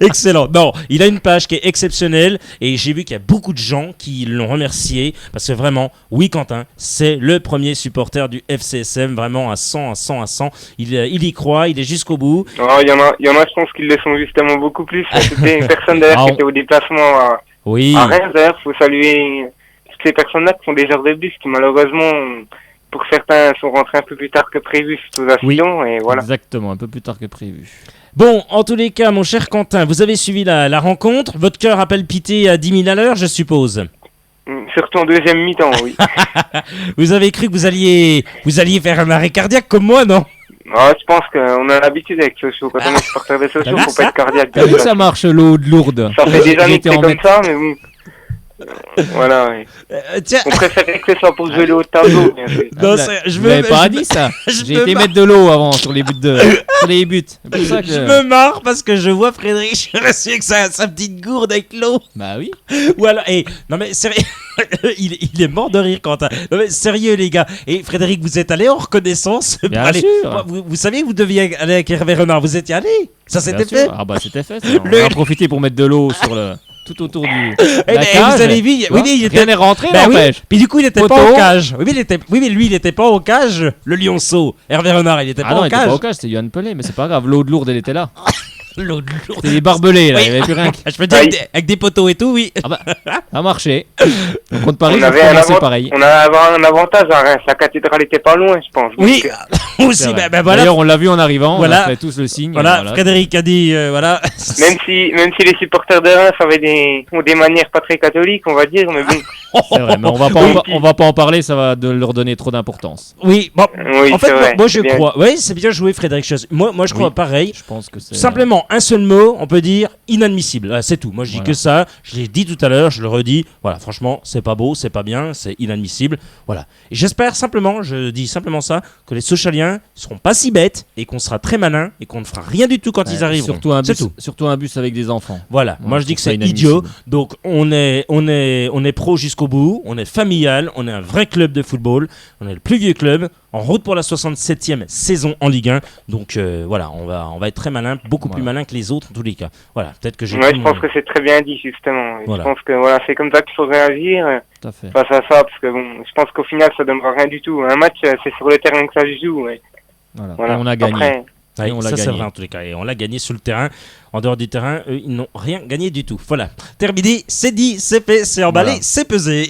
Excellent. Non, il a une page qui est exceptionnelle et j'ai vu qu'il y a beaucoup de gens qui l'ont remercié parce que vraiment, oui, Quentin, c'est le premier supporter du FCSM, vraiment à 100, à 100, à 100. Il y croit, il est jusqu'au bout. Oh, il y en a, je pense qu'ils le sont justement beaucoup plus. C'était une personne d'ailleurs qui était au déplacement à Reims. D'ailleurs, faut saluer toutes ces personnes-là qui font des heures de bus qui malheureusement, pour certains, sont rentrés un peu plus tard que prévu suite aux accidents. Et voilà. Exactement, un peu plus tard que prévu. Bon, en tous les cas, mon cher Quentin, vous avez suivi la rencontre. Votre cœur a palpité à 10 000 à l'heure, je suppose. Surtout en deuxième mi-temps, oui. Vous avez cru que vous alliez faire un arrêt cardiaque comme moi, non? Je pense qu'on a l'habitude avec Sochaux. Quand on est supporter de Sochaux, faut pas être cardiaque. T'as vu que ça marche l'eau de Lourdes? Ça fait des années que c'est comme ça, mais bon. Voilà, oui. On préférait que ce soit pour jouer le haut de tableau. Non, je m'avais pas dit ça. J'ai été mettre de l'eau avant sur les buts. C'est pour ça que... Je me marre parce que je vois Frédéric Cherassier avec sa petite gourde avec l'eau. Bah oui. Ou alors, non mais sérieux, il est mort de rire, Quentin. Non mais sérieux les gars. Et Frédéric, vous êtes allé en reconnaissance? Bien sûr. Vous saviez que vous deviez aller avec Hervé Renard. Vous étiez allé? Ça s'était fait? Ah bah c'était fait. On a profité pour mettre de l'eau sur le... tout autour du la cage. Vous avez vu, il était... Rien n'est rentré, bah n'empêche. Oui. Puis du coup, il était pas en cage. Oui, mais lui, il était pas en cage. Le lionceau, Hervé Renard, il était pas en cage. Il était pas en cage, c'était Yoann Pelé, mais c'est pas grave. L'eau de Lourdes, elle était là. L'eau de Lourdes. C'était des barbelés, là. Il y avait plus rien. Je peux dire avec des poteaux et tout, oui. Ah bah, ça a marché. Donc contre Paris, c'est pareil. On avait un avantage à Reims. La cathédrale était pas loin, je pense. Oui. Aussi, bah voilà. D'ailleurs, on l'a vu en arrivant. Voilà. On a fait tous le signe. Voilà. Frédéric a dit, voilà. Même si les supporters de Reims ont des manières pas très catholiques, on va dire, mais bon. C'est vrai, mais on va pas en parler, ça va leur donner trop d'importance. Oui, bon. Oui, en fait, vrai, moi je crois. Oui, c'est bien joué, Frédéric Cherassier. Moi je crois pareil. Je pense que c'est simplement un seul mot, on peut dire inadmissible. Voilà, c'est tout. Moi je dis que ça. Je l'ai dit tout à l'heure, je le redis. Voilà, franchement, c'est pas beau, c'est pas bien, c'est inadmissible. Voilà. Et j'espère simplement, je dis simplement ça, que les Sochaliens seront pas si bêtes et qu'on sera très malins et qu'on ne fera rien du tout quand ils arriveront. Surtout un bus avec des enfants. Voilà. Moi je dis que c'est idiot. Donc on est pro jusqu'au bout. On est familial. On est un vrai club de football. On est le plus vieux club. En route pour la 67e saison en Ligue 1. Donc voilà, on va être très malin, beaucoup plus malin que les autres en tous les cas. Voilà, peut-être que j'ai. Ouais, je pense que c'est très bien dit justement. Voilà. Je pense que voilà, c'est comme ça qu'il faut réagir face à ça, parce que bon, je pense qu'au final ça donnera rien du tout. Un match, c'est sur le terrain que ça se joue. Ouais. Voilà. Et on a gagné. Après, ça c'est vrai en tous les cas. Et on l'a gagné sur le terrain. En dehors du terrain, eux, ils n'ont rien gagné du tout. Voilà. Terminé, c'est dit, c'est fait, c'est emballé, c'est pesé.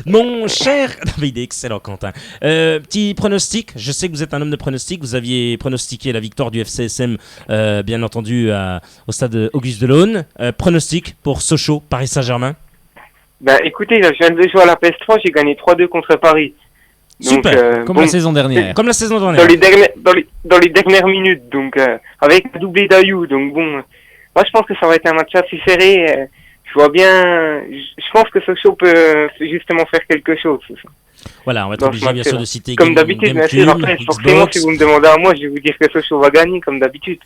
Mon cher... Mais il est excellent, Quentin. Petit pronostic. Je sais que vous êtes un homme de pronostic. Vous aviez pronostiqué la victoire du FCSM, bien entendu, au stade Auguste Delaune. Pronostic pour Sochaux, Paris Saint-Germain. Ben écoutez, je viens de jouer à la PS3, j'ai gagné 3-2 contre Paris. Donc, super, comme la saison dernière. Comme la saison dernière. Dans les dernières minutes, donc avec un doublé d'Ayou. Donc bon, moi je pense que ça va être un match assez serré. Je vois bien, je pense que Sochaux peut justement faire quelque chose. Voilà, on va être obligé bien sûr de citer comme d'habitude, bien sûr. Après, forcément, si vous me demandez à moi, je vais vous dire que Sochaux va gagner comme d'habitude.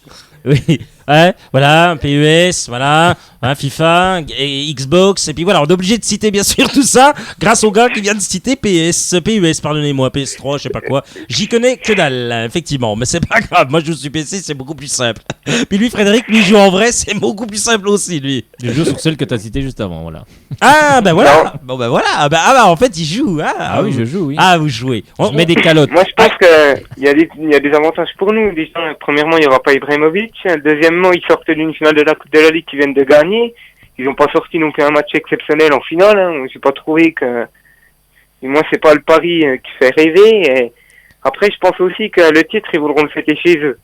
Oui, ouais, voilà, PES, voilà, FIFA, et Xbox, et puis voilà, on est obligé de citer bien sûr tout ça grâce au gars qui vient de citer PES, pardonnez-moi, PS3, je sais pas quoi. J'y connais que dalle, effectivement, mais c'est pas grave. Moi, je joue sur PC, c'est beaucoup plus simple. Puis lui, Frédéric, lui joue en vrai, c'est beaucoup plus simple aussi, lui. Je joue sur celle que t'as citée juste avant, voilà. Ah, ben voilà. Bon, ben voilà. Bah, en fait, il joue. Ah oui, je joue, oui. Ah, vous jouez. Je mets des calottes. Moi, je pense qu'il y a des avantages pour nous. Déjà, premièrement, il n'y aura pas Ibrahimovic. Deuxièmement, ils sortent d'une finale de la Coupe de la Ligue qu'ils viennent de gagner. Ils n'ont pas sorti non plus un match exceptionnel en finale. Hein. J'ai pas trouvé que... Et moi, c'est pas le pari qui fait rêver. Et après, je pense aussi que le titre, ils voudront le fêter chez eux.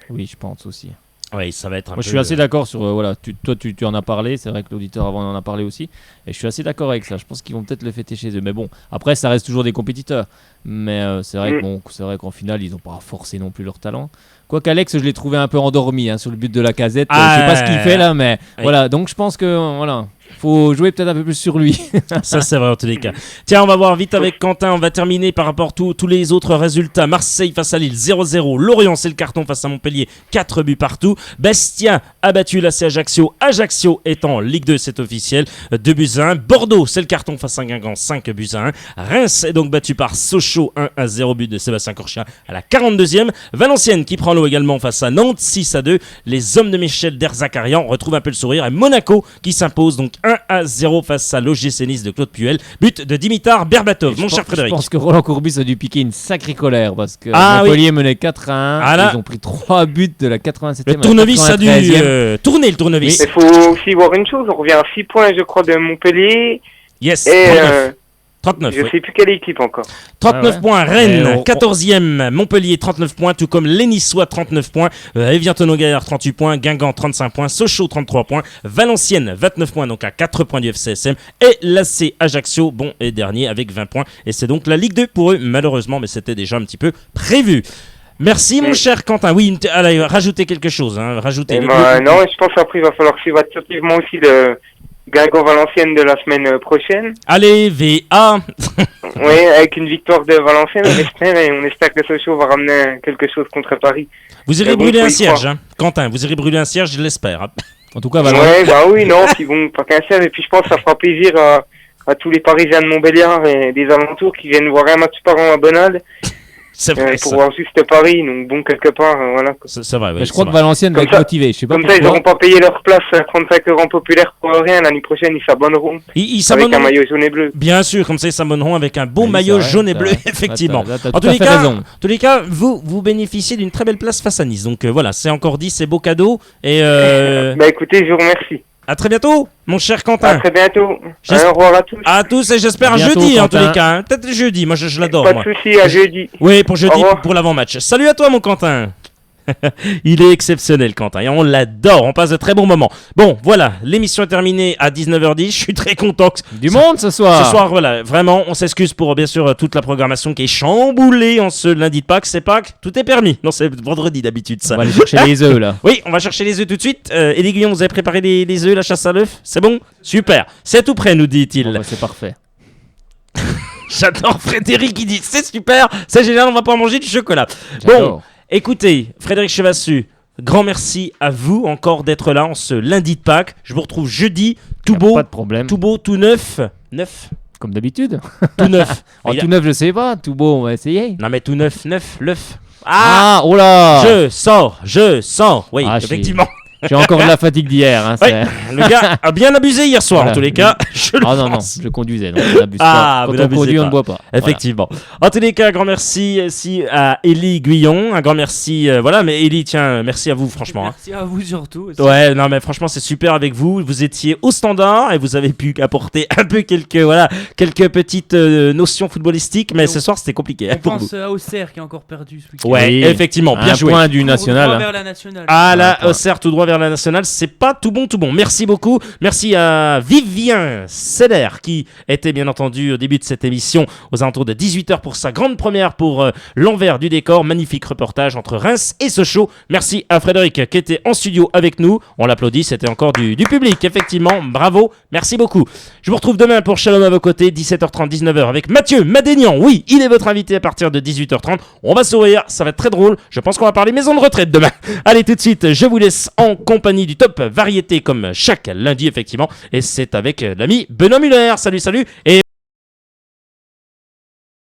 Oui, je pense aussi. Oui, ça va être un peu... Moi, je suis assez d'accord sur... voilà, toi, tu en as parlé. C'est vrai que l'auditeur avant en a parlé aussi. Et je suis assez d'accord avec ça. Je pense qu'ils vont peut-être le fêter chez eux. Mais bon, après, ça reste toujours des compétiteurs. Mais c'est vrai que c'est vrai qu'en finale, ils n'ont pas forcé non plus leur talent. Quoiqu'Alex, je l'ai trouvé un peu endormi sur le but de la casette. Je sais pas ce qu'il fait là, mais voilà. Donc je pense que voilà, faut jouer peut-être un peu plus sur lui. Ça, c'est vrai en tous les cas. Tiens, on va voir vite avec Quentin. On va terminer par rapport à tous les autres résultats. Marseille face à Lille, 0-0. Lorient, c'est le carton face à Montpellier, 4 buts partout. Bastia a battu l'AC Ajaccio. Ajaccio est en Ligue 2, c'est officiel. 2 buts à 1. Bordeaux, c'est le carton face à Guingamp, 5 buts à 1. Reims est donc battu par Sochaux, 1-0, but de Sébastien Corchia à la 42e. Valenciennes qui prend l'eau également face à Nantes, 6-2. Les hommes de Michel Derzakarian retrouvent un peu le sourire. Et Monaco qui s'impose donc 1-0 face à l'OGC Nice de Claude Puel. But de Dimitar Berbatov. Mon cher Frédéric. Je pense que Roland Courbis a dû piquer une sacrée colère parce que Montpellier menait 4-1. Ils ont pris 3 buts de la 87e. Le tournevis a dû tourner le tournevis. Il faut aussi voir une chose, on revient à 6 points je crois de Montpellier. Yes, et 39. Je sais plus quelle équipe encore. 39 points, Rennes, 14e, Montpellier 39 points, tout comme les Niçois 39 points, Evian-Tonon-Gaillard 38 points, Guingamp 35 points, Sochaux 33 points, Valenciennes 29 points, donc à 4 points du FCSM, et l'AC Ajaccio, bon, est dernier avec 20 points, et c'est donc la Ligue 2 pour eux, malheureusement, mais c'était déjà un petit peu prévu. Merci mon cher Quentin. Oui, allez, rajoutez quelque chose. Hein, rajoutez. Non, je pense qu'après il va falloir suivre attentivement aussi le Guingamp-Valenciennes de la semaine prochaine. Allez, VA. Oui, avec une victoire de Valenciennes, on espère que Sochaux va ramener quelque chose contre Paris. Vous irez brûler un cierge, hein, Quentin. Vous irez brûler un cierge, je l'espère. Hein. En tout cas, puis bon, pas qu'un cierge. Et puis je pense que ça fera plaisir à tous les Parisiens de Montbéliard et des alentours qui viennent voir un match par an à Bonald. C'est vrai, pour voir juste Paris, donc bon, quelque part, voilà. C'est vrai, oui, je crois que Valenciennes va être motivé. Je sais pas comme ça, ils n'auront pas payé leur place à 35 € en populaire pour rien. L'année prochaine, ils s'abonneront avec un maillot jaune et bleu. Bien sûr, comme ça, ils s'abonneront avec un beau maillot jaune et bleu, effectivement. En tous les cas, vous bénéficiez d'une très belle place face à Nice. Donc voilà, c'est encore dit, c'est beau cadeau. Et écoutez, je vous remercie. À très bientôt, mon cher Quentin. À très bientôt. Au revoir à tous. À tous et j'espère jeudi en tous les cas. Hein. Peut-être jeudi, moi je l'adore. Pas de soucis, à jeudi. Oui, pour jeudi, pour l'avant-match. Salut à toi mon Quentin. Il est exceptionnel Quentin et on l'adore, on passe de très bons moments. Bon voilà, l'émission est terminée à 19h10, je suis très content. Du monde ce soir. Ce soir voilà, vraiment on s'excuse pour bien sûr toute la programmation qui est chamboulée en ce lundi de Pâques. C'est Pâques, tout est permis. Non, c'est vendredi d'habitude ça. On va aller chercher les œufs là. Oui, on va chercher les œufs tout de suite. Et les Guillaume, vous avez préparé les œufs, la chasse à l'œuf? C'est bon? Super, c'est tout prêt nous dit-il. C'est parfait. J'adore Frédéric qui dit c'est super, c'est génial, on va pouvoir manger du chocolat. Bon. Écoutez, Frédéric Chevassu, grand merci à vous encore d'être là en ce lundi de Pâques. Je vous retrouve jeudi, tout beau, pas de problème. Tout beau, tout neuf. Neuf. Comme d'habitude. Tout neuf. Tout neuf, je sais pas. Tout beau, on va essayer. Non mais tout neuf, l'œuf. Oh là. Je sors. Oui, effectivement. J'ai encore de la fatigue d'hier. Hein, le gars a bien abusé hier soir, en tous les cas. Non, je conduisais. Donc on abuse pas. Quand on conduit, on ne boit pas. Effectivement. Voilà. En tous les cas, un grand merci aussi à Élie Guyon. Un grand merci. Mais Élie, tiens, merci à vous, franchement. Merci à vous surtout. Aussi. Ouais, non, mais franchement, c'est super avec vous. Vous étiez au standard et vous avez pu apporter un peu quelques petites notions footballistiques. Mais ce soir, c'était compliqué. On pense à Auxerre qui a encore perdu ce week-end. Ouais, effectivement, bien joué. Un point du national. Tout droit vers la nationale. Ah là, Auxerre, tout droit vers la nationale, c'est pas tout bon. Merci beaucoup. Merci à Vivien Seller qui était bien entendu au début de cette émission aux alentours de 18h pour sa grande première pour l'envers du décor. Magnifique reportage entre Reims et Sochaux. Merci à Frédéric qui était en studio avec nous. On l'applaudit, c'était encore du public, effectivement. Bravo, merci beaucoup. Je vous retrouve demain pour Shalom à vos côtés, 17h30, 19h avec Mathieu Madénian. Oui, il est votre invité à partir de 18h30. On va sourire, ça va être très drôle. Je pense qu'on va parler maison de retraite demain. Allez, tout de suite, je vous laisse en compagnie du top variété comme chaque lundi, effectivement. Et c'est avec l'ami Benoît Muller. Salut, et